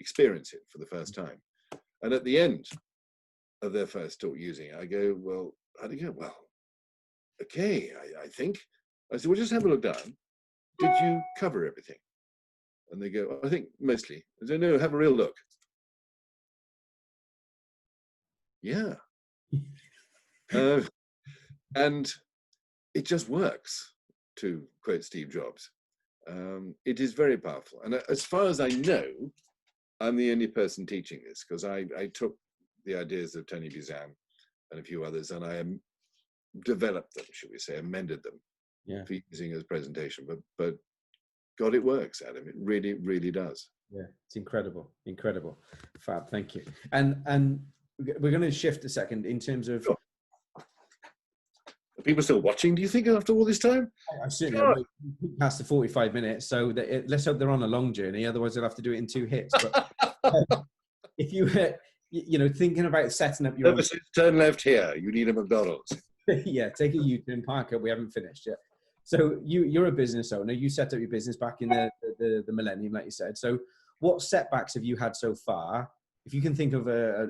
experience it for the first time. And at the end of their first talk using it, I go, well, how do you go? Well, okay, I think. I said, well, just have a look down. Did you cover everything? And they go, I think mostly. I said, no, have a real look. Yeah. And it just works, to quote Steve Jobs. It is very powerful. And as far as I know, I'm the only person teaching this, because I took the ideas of Tony Buzan and a few others, and I developed them, should we say, amended them for using as presentation. But God, it works, Adam. It really, really does. Yeah, it's incredible. Incredible. Fab, thank you. And we're going to shift a second in terms of... Sure. Are people still watching, do you think, after all this time? I certainly past the 45 minutes, so let's hope they're on a long journey, otherwise they'll have to do it in 2 hits. But if you thinking about setting up your own... Turn left here, you need a McDonald's. Yeah, take a U-turn, park up, we haven't finished yet. So you're a business owner, you set up your business back in the millennium, like you said. So what setbacks have you had so far? If you can think of a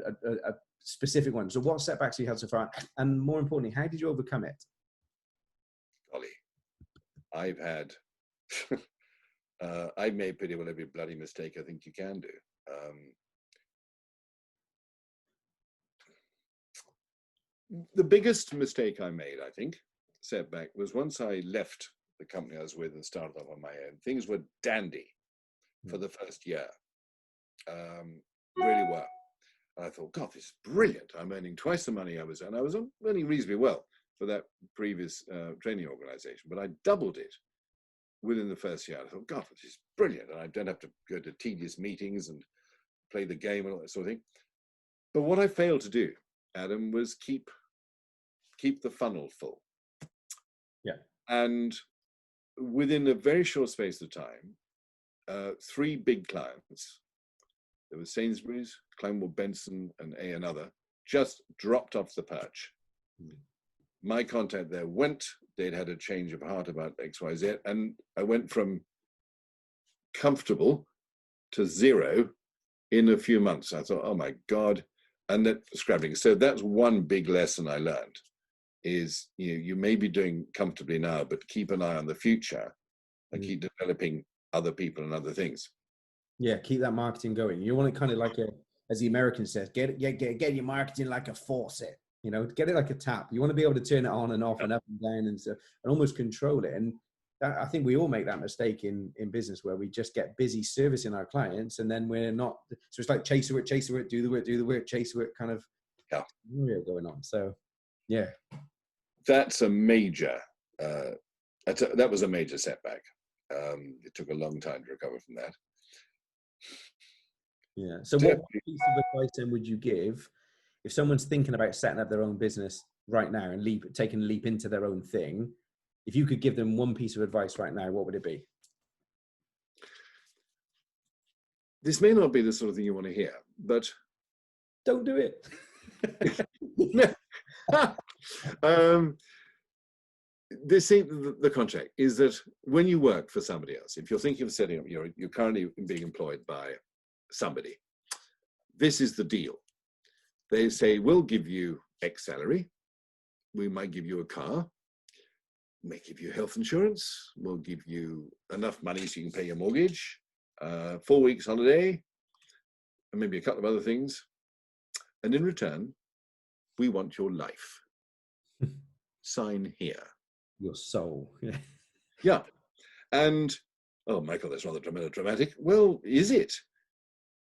specific one. So what setbacks have you had so far? And more importantly, how did you overcome it? Golly, I've had, I've made pretty well every bloody mistake I think you can do. The biggest mistake I made, I think, setback, was once I left the company I was with and started off on my own. Things were dandy for the first year, really were. And I thought, God, this is brilliant. I'm earning twice the money I was earning reasonably well for that previous training organization, but I doubled it within the first year. I thought, God, this is brilliant. And I don't have to go to tedious meetings and play the game and all that sort of thing. But what I failed to do, Adam, was keep the funnel full. Yeah. And within a very short space of time, 3 big clients, there was Sainsbury's, Clanwell Benson, and another, just dropped off the perch. my contact there went. They'd had a change of heart about XYZ, and I went from comfortable to zero in a few months. I thought, oh my God, and that scrabbling. So that's one big lesson I learned is, you may be doing comfortably now, but keep an eye on the future and keep developing other people and other things. Yeah, keep that marketing going. You want it kind of like as the American says, get your marketing like a faucet. Get it like a tap. You want to be able to turn it on and off and up and down and almost control it. And I think we all make that mistake in business where we just get busy servicing our clients and then we're not. So it's like chase the work, do the work, chase the work kind of going on. So, yeah. That's a major, that was a major setback. It took a long time to recover from that. Yeah. So what piece of advice then would you give if someone's thinking about setting up their own business right now and taking a leap into their own thing? If you could give them one piece of advice right now, what would it be? This may not be the sort of thing you want to hear, but don't do it. The contract is that when you work for somebody else, if you're thinking of setting up, you're currently being employed by somebody, this is the deal. They say, we'll give you X salary. We might give you a car. May give you health insurance. We'll give you enough money so you can pay your mortgage, 4 weeks holiday, and maybe a couple of other things. And in return, we want your life. Sign here. Your soul. Yeah. Yeah. And, oh, Michael, that's rather dramatic. Well, is it?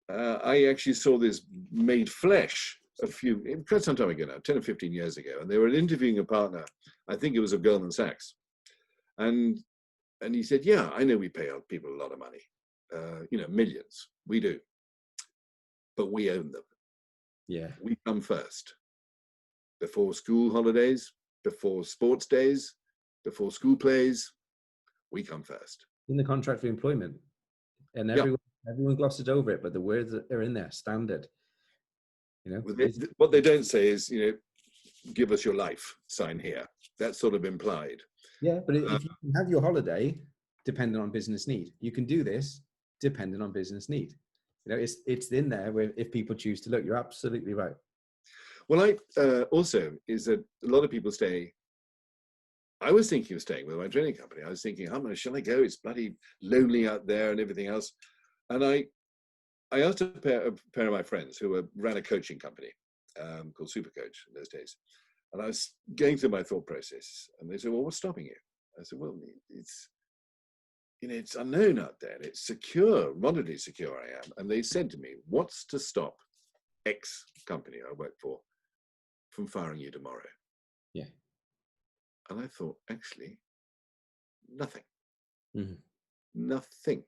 I actually saw this made flesh quite some time ago now, 10 or 15 years ago, and they were interviewing a partner. I think it was of Goldman Sachs. And he said, yeah, I know we pay our people a lot of money, millions. We do. But we own them. Yeah. We come first. Before school holidays, before sports days, before school plays, we come first. In the contract for employment. And everyone glosses over it, but the words that are in there, standard. What they don't say is, give us your life, sign here. That's sort of implied. Yeah, but if you can have your holiday dependent on business need, you can do this dependent on business need. It's in there where if people choose to look, you're absolutely right. Well, also is that a lot of people stay. I was thinking of staying with my training company. I was thinking, shall I go? It's bloody lonely out there and everything else. And I asked a pair of my friends who ran a coaching company called Supercoach in those days. And I was going through my thought process, and they said, well, what's stopping you? I said, well, it's unknown out there. And it's secure, moderately secure I am. And they said to me, what's to stop X company I work for from firing you tomorrow? Yeah. And I thought, actually, nothing. Mm-hmm. Nothing.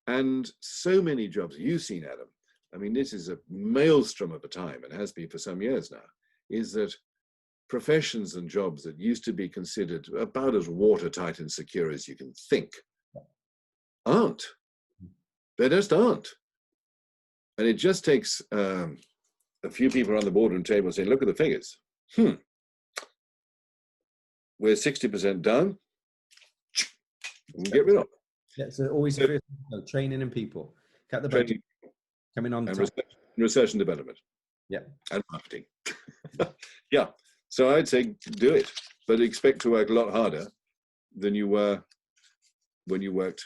And so many jobs, you've seen, Adam, I mean, this is a maelstrom of a time, and has been for some years now, is that professions and jobs that used to be considered about as watertight and secure as you can think aren't. They just aren't. And it just takes a few people around the boardroom table saying, look at the figures. We're 60% down. We'll get rid of it. Yeah, so always training and people. Cut the budget. Coming on. And research and development. Yeah. And marketing. Yeah. So I'd say do it, but expect to work a lot harder than you were when you worked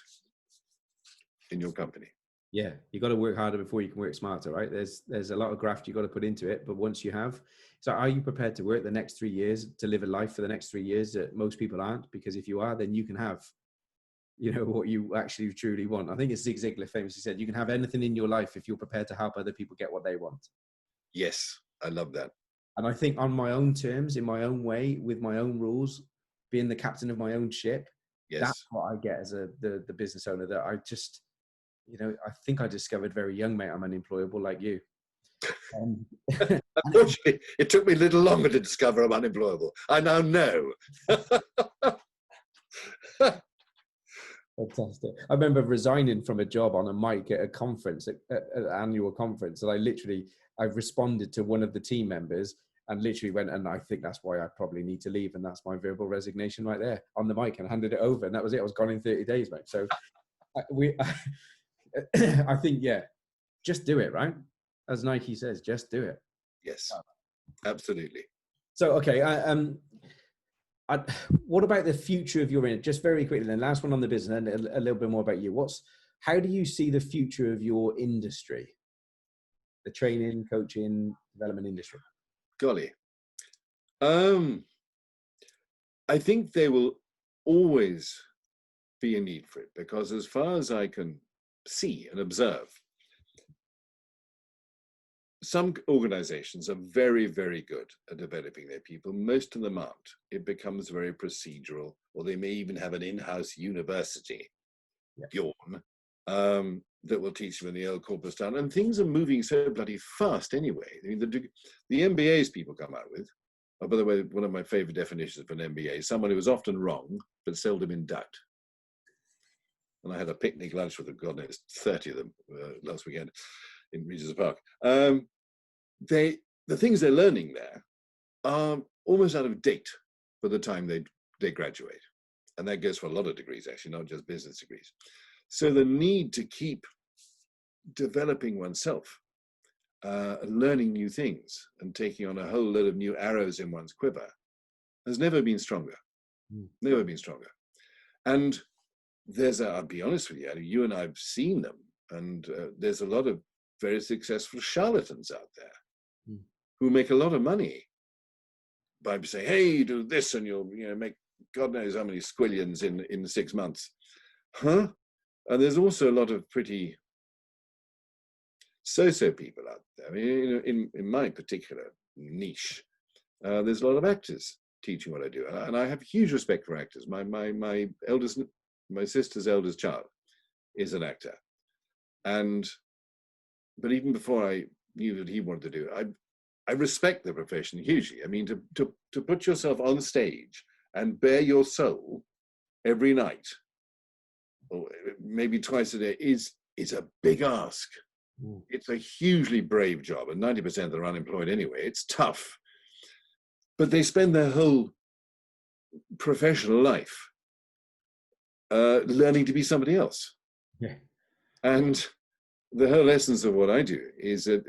in your company. Yeah, you got to work harder before you can work smarter, right? There's a lot of graft you got to put into it, but once you have, so are you prepared to work the next 3 years, to live a life for the next 3 years that most people aren't? Because if you are, then you can have, what you actually truly want. I think it's Zig Ziglar famously said, you can have anything in your life if you're prepared to help other people get what they want. Yes, I love that. And I think on my own terms, in my own way, with my own rules, being the captain of my own ship, that's what I get as the business owner, that I just, I think I discovered very young, mate, I'm unemployable like you. Unfortunately, it took me a little longer to discover I'm unemployable. I now know. Fantastic. I remember resigning from a job on a mic at a conference, at an annual conference, and I responded to one of the team members, and literally went, and I think that's why I probably need to leave. And that's my verbal resignation right there on the mic, and handed it over. And that was it. I was gone in 30 days, mate. So I think, yeah, just do it, right? As Nike says, just do it. Yes, absolutely. So, okay. What about the future of your, just very quickly then, last one on the business and a little bit more about you. How do you see the future of your industry? The training, coaching, development industry? Golly. I think there will always be a need for it, because as far as I can see and observe, some organizations are very, very good at developing their people. Most of them aren't. It becomes very procedural, or they may even have an in-house university, yawn, that will teach them in the old corporate style. And things are moving so bloody fast anyway. I mean, the MBAs people come out with, oh, by the way, one of my favorite definitions of an MBA is someone who is often wrong, but seldom in doubt. And I had a picnic lunch with, God knows, 30 of them last weekend in Regent's Park. The things they're learning there are almost out of date by the time they graduate. And that goes for a lot of degrees, actually, not just business degrees. So the need to keep developing oneself, learning new things, and taking on a whole lot of new arrows in one's quiver has never been stronger. Never been stronger. And I'll be honest with you, you and I have seen them, and there's a lot of very successful charlatans out there who make a lot of money by saying, hey, do this and you'll make God knows how many squillions in 6 months. Huh? And there's also a lot of pretty so-so people out there. I mean, in my particular niche, there's a lot of actors teaching what I do. And I have huge respect for actors. My sister's eldest child is an actor. But even before I knew what he wanted to do, I respect the profession hugely. I mean, to put yourself on stage and bare your soul every night, or maybe twice a day, is a big ask. It's a hugely brave job, and 90% of them are unemployed anyway. It's tough. But they spend their whole professional life learning to be somebody else. Yeah. And the whole essence of what I do is that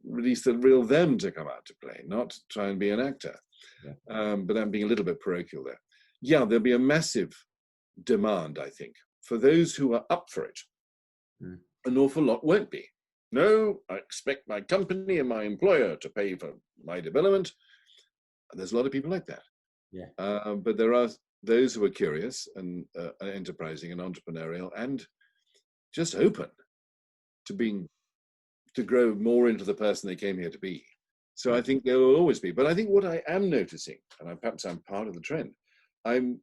release the real them to come out to play, not try and be an actor. But I'm being a little bit parochial there. Yeah, there'll be a massive demand, I think, for those who are up for it. An awful lot won't be. No, I expect my company and my employer to pay for my development. And there's a lot of people like that. But there are those who are curious and enterprising and entrepreneurial and just open to grow more into the person they came here to be. So I think there will always be. But I think what I am noticing, and perhaps I'm part of the trend, and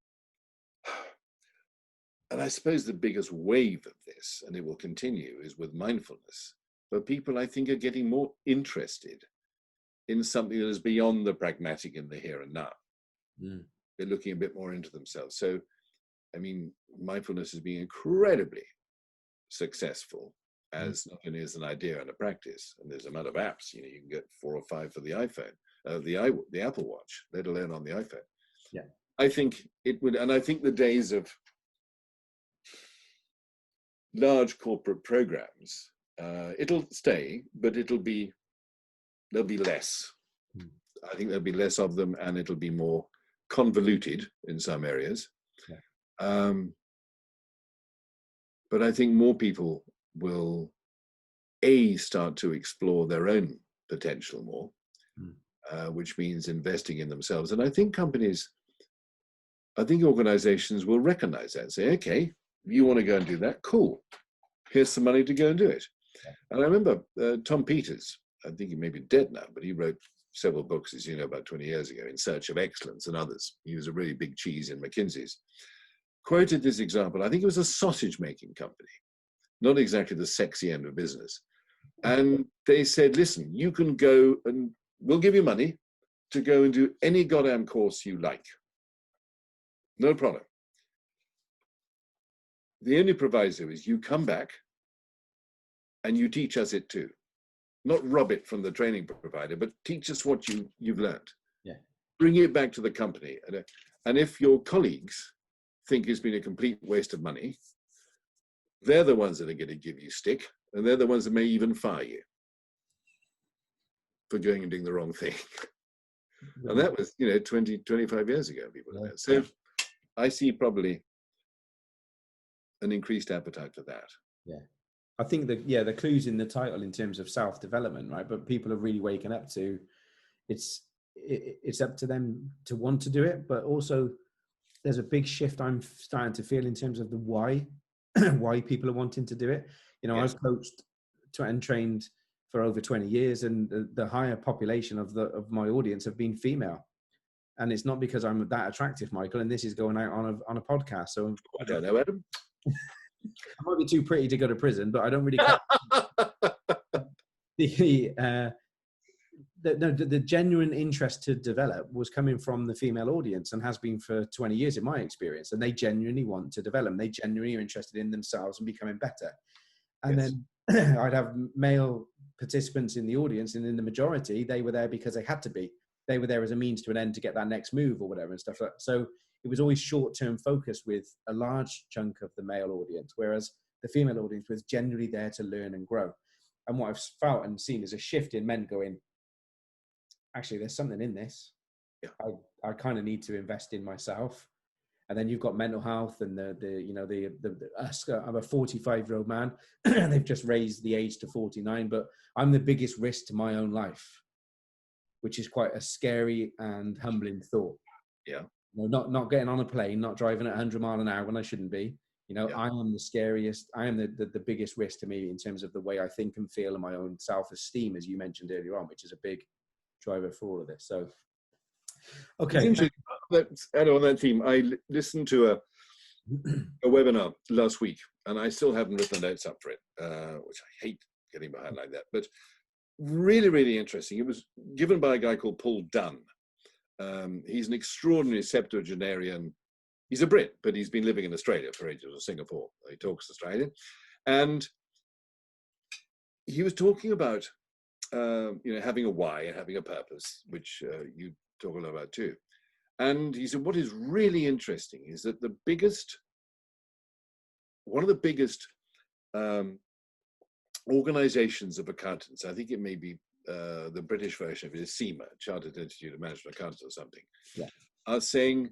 I suppose the biggest wave of this, and it will continue, is with mindfulness. But people, I think, are getting more interested in something that is beyond the pragmatic in the here and now. They're looking a bit more into themselves. So, I mean, mindfulness is being incredibly successful as not only as an idea and a practice. And there's a amount of apps, you can get 4 or 5 for the iPhone, the Apple Watch, let alone on the iPhone. I think it would, and I think the days of large corporate programs, it'll stay, but there'll be less. I think there'll be less of them, and it'll be more convoluted in some areas. But I think more people will start to explore their own potential more, which means investing in themselves. And I think organizations will recognize that and say, okay, you want to go and do that? Cool. Here's some money to go and do it. And I remember Tom Peters, I think he may be dead now, but he wrote several books, as you know, about 20 years ago, In Search of Excellence and others. He was a really big cheese in McKinsey's. Quoted this example. I think it was a sausage making company, not exactly the sexy end of business. And they said, listen, you can go and we'll give you money to go and do any goddamn course you like. No problem. The only proviso is you come back and you teach us it too. not rob it from the training provider, but teach us what you've learned. Yeah. Bring it back to the company. And if your colleagues think it's been a complete waste of money, they're the ones that are going to give you stick, and they're the ones that may even fire you for going and doing the wrong thing. And that was, 20, 25 years ago, people. Yeah. So I see probably an increased appetite for that. Yeah. I think the clue's in the title in terms of self-development, right? But people are really waking up to it's up to them to want to do it, but also there's a big shift I'm starting to feel in terms of the why people are wanting to do it. I was coached and trained for over 20 years, and the higher population of my audience have been female. And it's not because I'm that attractive, Michael, and this is going out on a podcast. So I don't know, Adam. I might be too pretty to go to prison, but I don't really care. The genuine interest to develop was coming from the female audience and has been for 20 years in my experience. And they genuinely want to develop. They genuinely are interested in themselves and becoming better. And then I'd have male participants in the audience, and in the majority, they were there because they had to be. They were there as a means to an end to get that next move or whatever and stuff like that. So it was always short-term focus with a large chunk of the male audience, whereas the female audience was generally there to learn and grow. And what I've felt and seen is a shift in men going, actually, there's something in this. Yeah. I kind of need to invest in myself. And then you've got mental health and I'm a 45-year-old man. They've just raised the age to 49, but I'm the biggest risk to my own life, which is quite a scary and humbling thought. Yeah. Not getting on a plane, not driving at 100 miles an hour when I shouldn't be. I am the scariest. I am the biggest risk to me in terms of the way I think and feel and my own self-esteem, as you mentioned earlier on, which is a big driver for all of this. So, okay. On that theme, I listened to a webinar last week, and I still haven't written the notes up for it, which I hate getting behind like that. But really, really interesting. It was given by a guy called Paul Dunn. He's an extraordinary septuagenarian. He's a Brit, but he's been living in Australia for ages, or Singapore. He talks Australian. And he was talking about, having a why and having a purpose, which you talk a lot about too. And he said, what is really interesting is that one of the biggest organizations of accountants, I think it may be the British version of it is CIMA, Chartered Institute of Management Accountants or something, are saying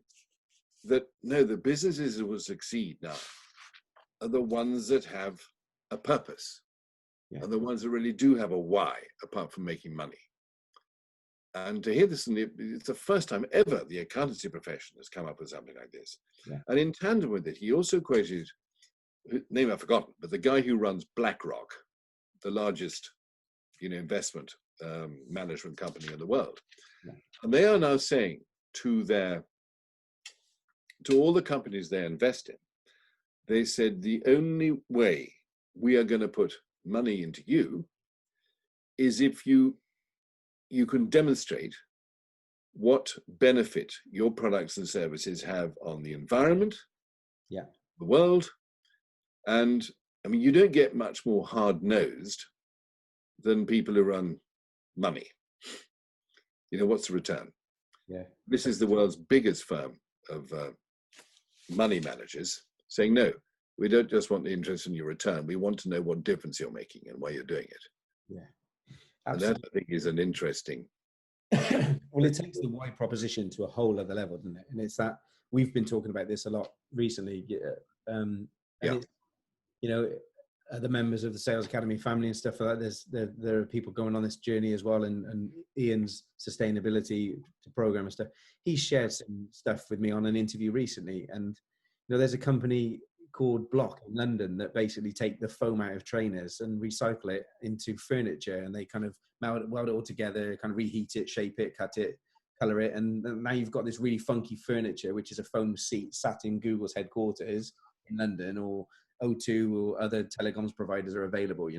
that, no, the businesses that will succeed now are the ones that have a purpose, and the ones that really do have a why, apart from making money. And to hear this, it's the first time ever the accountancy profession has come up with something like this. Yeah. And in tandem with it, he also quoted, name I've forgotten, but the guy who runs BlackRock, the largest, investment management company in the world. Yeah. And they are now saying to all the companies they invest in, they said, the only way we are going to put money into you is if you can demonstrate what benefit your products and services have on the environment, the world. And I mean, you don't get much more hard-nosed than people who run money. What's the return? Yeah. This is the world's biggest firm of money managers saying, no, we don't just want the interest in your return. We want to know what difference you're making and why you're doing it. Yeah. Absolutely. And that, I think, is an interesting. Well, it takes the why proposition to a whole other level, doesn't it? And it's that we've been talking about this a lot recently. It's, the members of the Sales Academy family and stuff like that. There are people going on this journey as well, and Ian's sustainability program and stuff. He shared some stuff with me on an interview recently, and there's a company called Block in London that basically take the foam out of trainers and recycle it into furniture, and they kind of weld it all together, kind of reheat it, shape it, cut it, color it, and now you've got this really funky furniture, which is a foam seat sat in Google's headquarters in London, or O2 or other telecoms providers are available,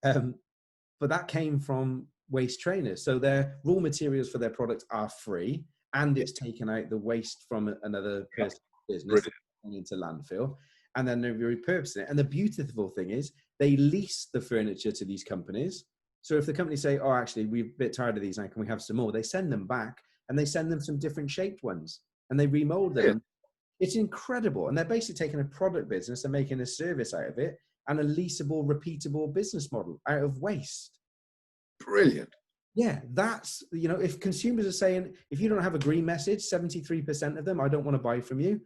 but that came from waste trainers. So their raw materials for their products are free, and it's taken out the waste from another person's business into landfill, and then they're repurposing it. And the beautiful thing is they lease the furniture to these companies. So if the company say, oh, actually, we're a bit tired of these now, can we have some more? They send them back and they send them some different shaped ones and they remold them. Yeah. It's incredible. And they're basically taking a product business and making a service out of it and a leasable, repeatable business model out of waste. Brilliant. Yeah, that's, you know, if consumers are saying, if you don't have a green message, 73% of them, I don't want to buy from you.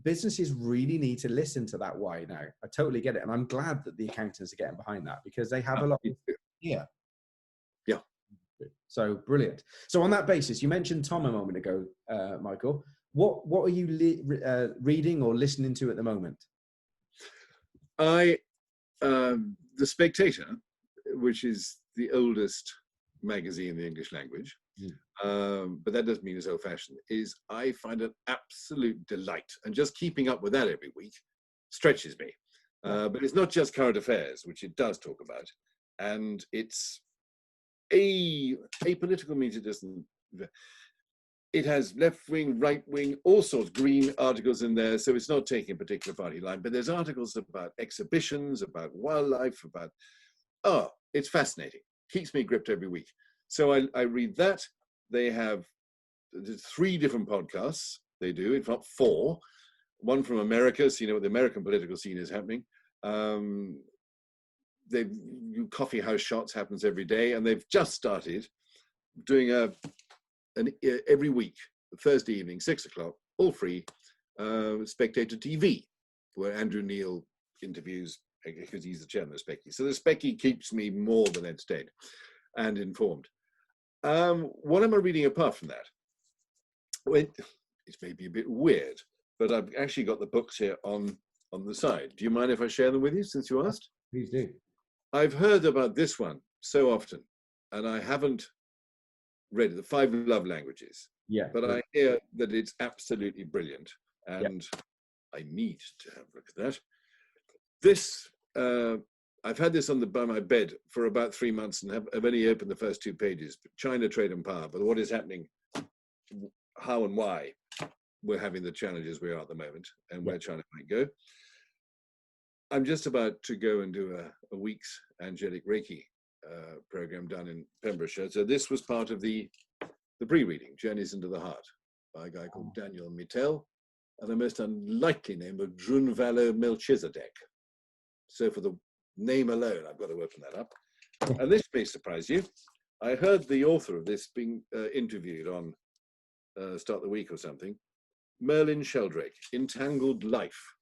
Businesses really need to listen to that why now. I totally get it. And I'm glad that the accountants are getting behind that because they have a lot of, yeah. Yeah. So brilliant. So on that basis, you mentioned Tom a moment ago, Michael. What are you reading or listening to at the moment? The Spectator, which is the oldest magazine in the English language, but that doesn't mean it's old-fashioned, I find an absolute delight. And just keeping up with that every week stretches me. But it's not just current affairs, which it does talk about. And it's apolitical means it doesn't... It has left-wing, right-wing, all sorts of green articles in there, so it's not taking a particular party line, but there's articles about exhibitions, about wildlife, about... Oh, it's fascinating. Keeps me gripped every week. So I read that. They have 3 different podcasts they do, in fact 4. One from America, so you know what the American political scene is happening. They coffee house shots happens every day, and they've just started doing every week, Thursday evening, 6 o'clock, all free, Spectator TV, where Andrew Neil interviews, because he's the chairman of Specky. So the Specky keeps me more than entertained and informed. What am I reading apart from that? Well, it's maybe a bit weird, but I've actually got the books here on the side. Do you mind if I share them with you, since you asked? Please do. I've heard about this one so often, and I haven't read it, The 5 Love Languages. Yeah. But I hear that it's absolutely brilliant, and I need to have a look at that. This, I've had this by my bed for about 3 months, and I've only opened the first 2 pages. China, Trade and Power, but what is happening, how and why we're having the challenges we are at the moment, and where China might go. I'm just about to go and do a week's angelic Reiki program down in Pembrokeshire. So this was part of the pre-reading, Journeys into the Heart, by a guy called Daniel Mittel, and the most unlikely name of Drunvalo Melchizedek. So for the name alone, I've got to open that up. And this may surprise you. I heard the author of this being interviewed on Start the Week or something. Merlin Sheldrake, Entangled Life.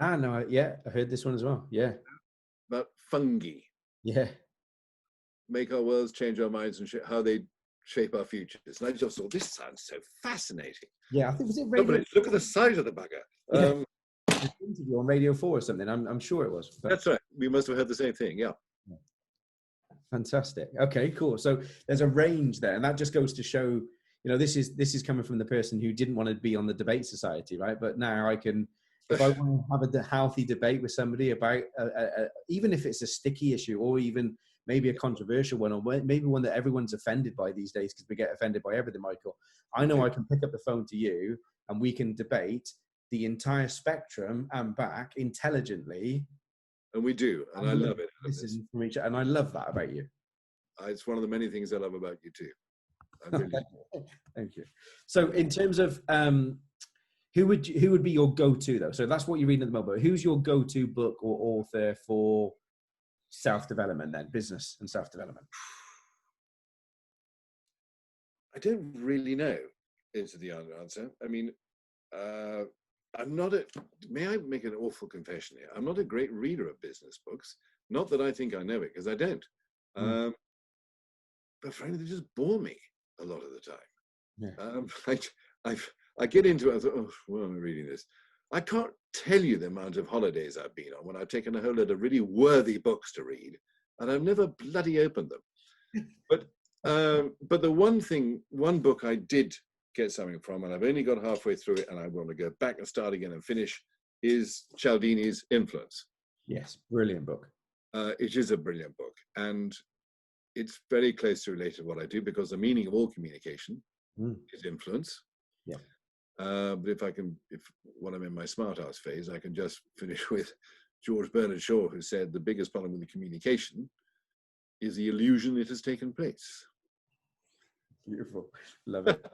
Ah, no, I heard this one as well. Yeah. About fungi. Yeah. Make our worlds, change our minds, and how they shape our futures. And I just thought, this sounds so fascinating. Yeah, I think, was it Radio? No, but look at the size of the bugger. An interview on Radio 4 or something. I'm sure it was. But... That's right. We must have heard the same thing. Yeah. Fantastic. Okay, cool. So there's a range there, and that just goes to show, you know, this is coming from the person who didn't want to be on the debate society, right? But now I can, if I want to have a healthy debate with somebody about, even if it's a sticky issue, or even maybe a controversial one, or maybe one that everyone's offended by these days, because we get offended by everything, Michael. I know I can pick up the phone to you, and we can debate the entire spectrum and back intelligently. And we do, and I love it. Listen from each other, and I love that about you. It's one of the many things I love about you too. I really Thank you. So, in terms of who would be your go-to though? So that's what you're reading at the moment. Who's your go-to book or author for self-development then, business and self-development? I don't really know. Is the answer. I mean, I'm not may I make an awful confession here? I'm not a great reader of business books. Not that I think I know it, because I don't. But frankly, they just bore me a lot of the time. Yeah. I get into it, I thought, oh, why am I reading this? I can't tell you the amount of holidays I've been on when I've taken a whole load of really worthy books to read, and I've never bloody opened them. But the one book I did get something from, and I've only got halfway through it, and I want to go back and start again and finish, is Cialdini's Influence. Yes, brilliant book. It is a brilliant book, and it's very close to related to what I do, because the meaning of all communication is influence. Yeah. But when I'm in my smart ass phase, I can just finish with George Bernard Shaw, who said the biggest problem with the communication is the illusion it has taken place. Beautiful. Love it.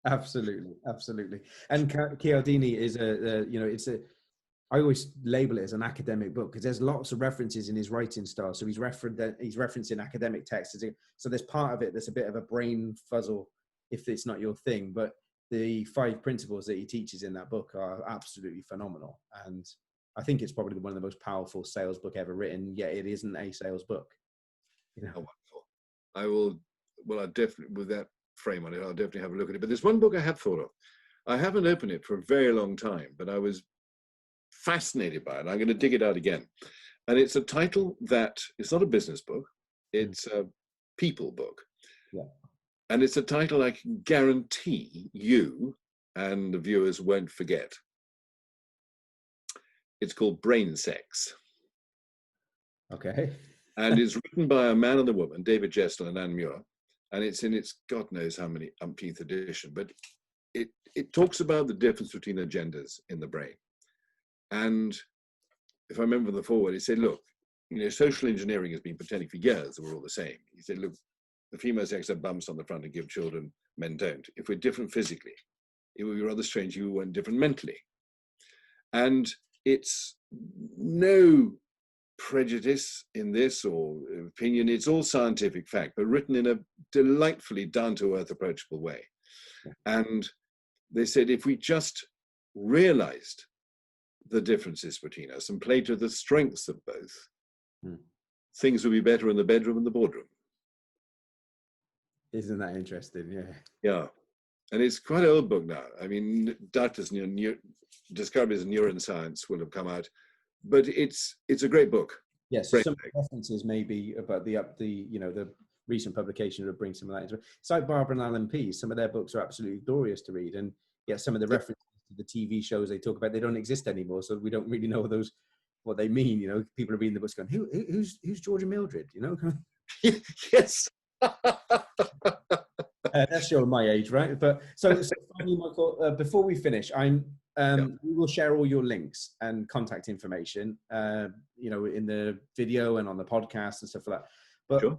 Absolutely. Absolutely. And Cialdini is I always label it as an academic book because there's lots of references in his writing style. So he's referencing academic texts. So there's part of it that's a bit of a brain fuzzle if it's not your thing. But the 5 principles that he teaches in that book are absolutely phenomenal. And I think it's probably one of the most powerful sales book ever written, yet it isn't a sales book. Oh, wonderful. I will, well, I definitely, with that frame on it, I'll definitely have a look at it. But there's one book I have thought of. I haven't opened it for a very long time, but I was fascinated by it. I'm going to dig it out again. And it's a title that, it's not a business book, it's a people book. Yeah. And it's a title I can guarantee you and the viewers won't forget. It's called Brain Sex. Okay. And it's written by a man and a woman, David Jessel and Anne Muir. And it's in its God knows how many umpteenth edition, but it talks about the difference between the genders in the brain. And if I remember the foreword, it said, look, social engineering has been pretending for years that we're all the same. He said, look, the female sex have bumps on the front and give children, men don't. If we're different physically, it would be rather strange you weren't different mentally. And it's no prejudice in this or opinion, it's all scientific fact, but written in a delightfully down-to-earth, approachable way. And they said, if we just realized the differences between us and play to the strengths of both, things would be better in the bedroom and the boardroom. Isn't that interesting? Yeah. Yeah. And it's quite an old book now. I mean, doctors' discoveries in neuroscience will have come out, but it's a great book. Yes, yeah, so some references maybe about the recent publication would bring some of that into it. It's like Barbara and Alan Pease. Some of their books are absolutely glorious to read, and yet some of the references to the TV shows they talk about, they don't exist anymore, so we don't really know what they mean. People are reading the books going, who's George and Mildred? Yes. That's showing my age, right? But so finally, Michael, before we finish, we will share all your links and contact information, in the video and on the podcast and stuff like that. But sure.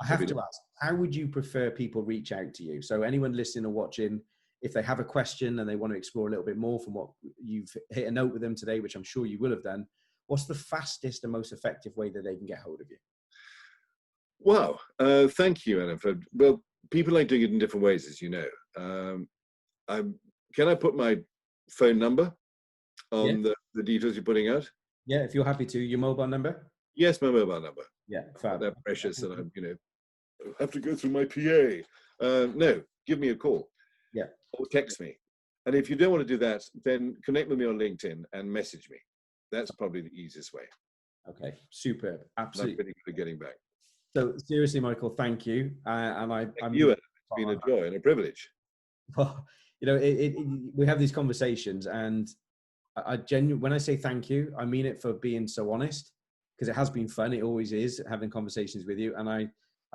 I have to ask, how would you prefer people reach out to you? So anyone listening or watching, if they have a question and they want to explore a little bit more from what you've hit a note with them today, which I'm sure you will have done, what's the fastest and most effective way that they can get hold of you? Wow. Thank you, Anna. Well, people like doing it in different ways, as you know. Can I put my phone number on the details you're putting out? Yeah, if you're happy to. Your mobile number? Yes, my mobile number. Yeah, fab. They're precious, and I have to go through my PA. No, give me a call. Yeah. Or text me. And if you don't want to do that, then connect with me on LinkedIn and message me. That's probably the easiest way. Okay, superb. Absolutely. I'm pretty good at getting back. So seriously, Michael, thank you. Thank you. It's been a joy and a privilege. Well, we have these conversations, and when I say thank you, I mean it for being so honest, because it has been fun. It always is having conversations with you, and I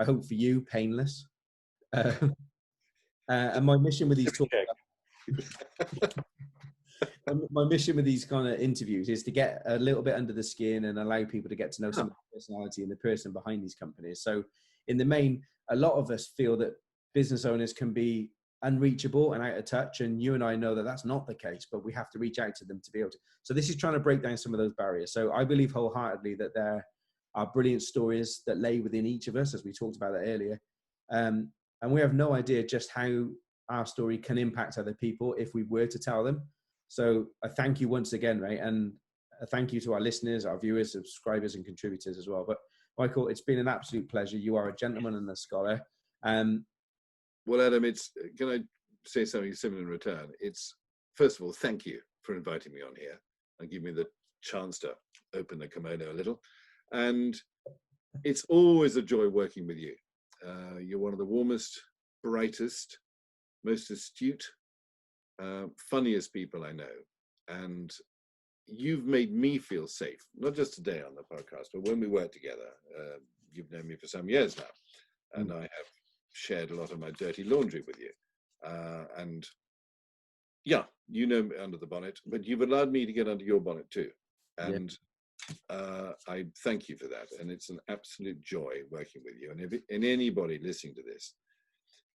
hope for you painless. And my mission with these talks, my mission with these kind of interviews is to get a little bit under the skin and allow people to get to know some of the personality and the person behind these companies. So in the main, a lot of us feel that business owners can be unreachable and out of touch. And you and I know that that's not the case, but we have to reach out to them to be able to. So this is trying to break down some of those barriers. So I believe wholeheartedly that there are brilliant stories that lay within each of us, as we talked about that earlier. And we have no idea just how our story can impact other people if we were to tell them. So I thank you once again, Ray, and a thank you to our listeners, our viewers, subscribers, and contributors as well. But Michael, it's been an absolute pleasure. You are a gentleman and a scholar. Well, Adam, can I say something similar in return? It's, first of all, thank you for inviting me on here and giving me the chance to open the kimono a little. And it's always a joy working with you. You're one of the warmest, brightest, most astute, funniest people I know. And you've made me feel safe, not just today on the podcast, but when we work together. You've known me for some years now, and I have shared a lot of my dirty laundry with you. And yeah, you know me under the bonnet, but you've allowed me to get under your bonnet too. And I thank you for that. And it's an absolute joy working with you. And anybody listening to this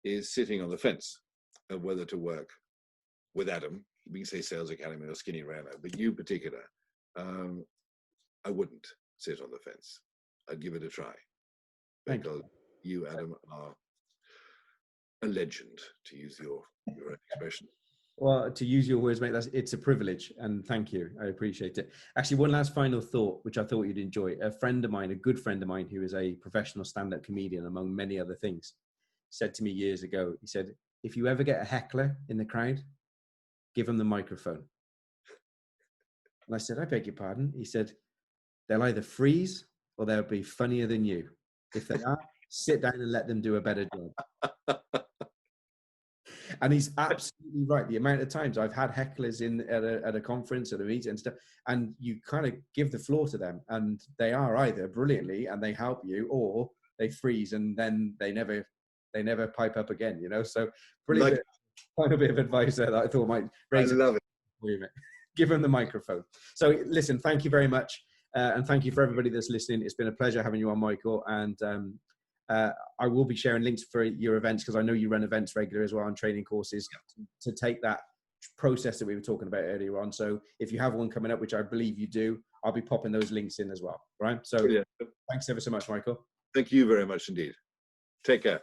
is sitting on the fence of whether to work with Adam, we can say Sales Academy or Skinny Ramo, but you in particular, I wouldn't sit on the fence. I'd give it a try. Because you, Adam, are a legend, to use your own expression. Well, to use your words, mate, it's a privilege, and thank you. I appreciate it. Actually, one last final thought, which I thought you'd enjoy. A friend of mine, a good friend of mine, who is a professional stand-up comedian, among many other things, said to me years ago, he said, if you ever get a heckler in the crowd, give them the microphone. And I said, I beg your pardon. He said, they'll either freeze or they'll be funnier than you. If they are, sit down and let them do a better job. And he's absolutely right. The amount of times I've had hecklers at a conference, at a meeting and stuff, and you kind of give the floor to them, and they are either brilliantly and they help you, or they freeze and then they never pipe up again. You know, so brilliant. Final bit of advice there that I thought might raise. I love it. For you, mate. Give them the microphone. So listen, thank you very much, and thank you for everybody that's listening. It's been a pleasure having you on, Michael, and I will be sharing links for your events, because I know you run events regularly as well, and training courses to take that process that we were talking about earlier on. So if you have one coming up, which I believe you do, I'll be popping those links in as well. Right. So thanks ever so much, Michael. Thank you very much indeed. Take care.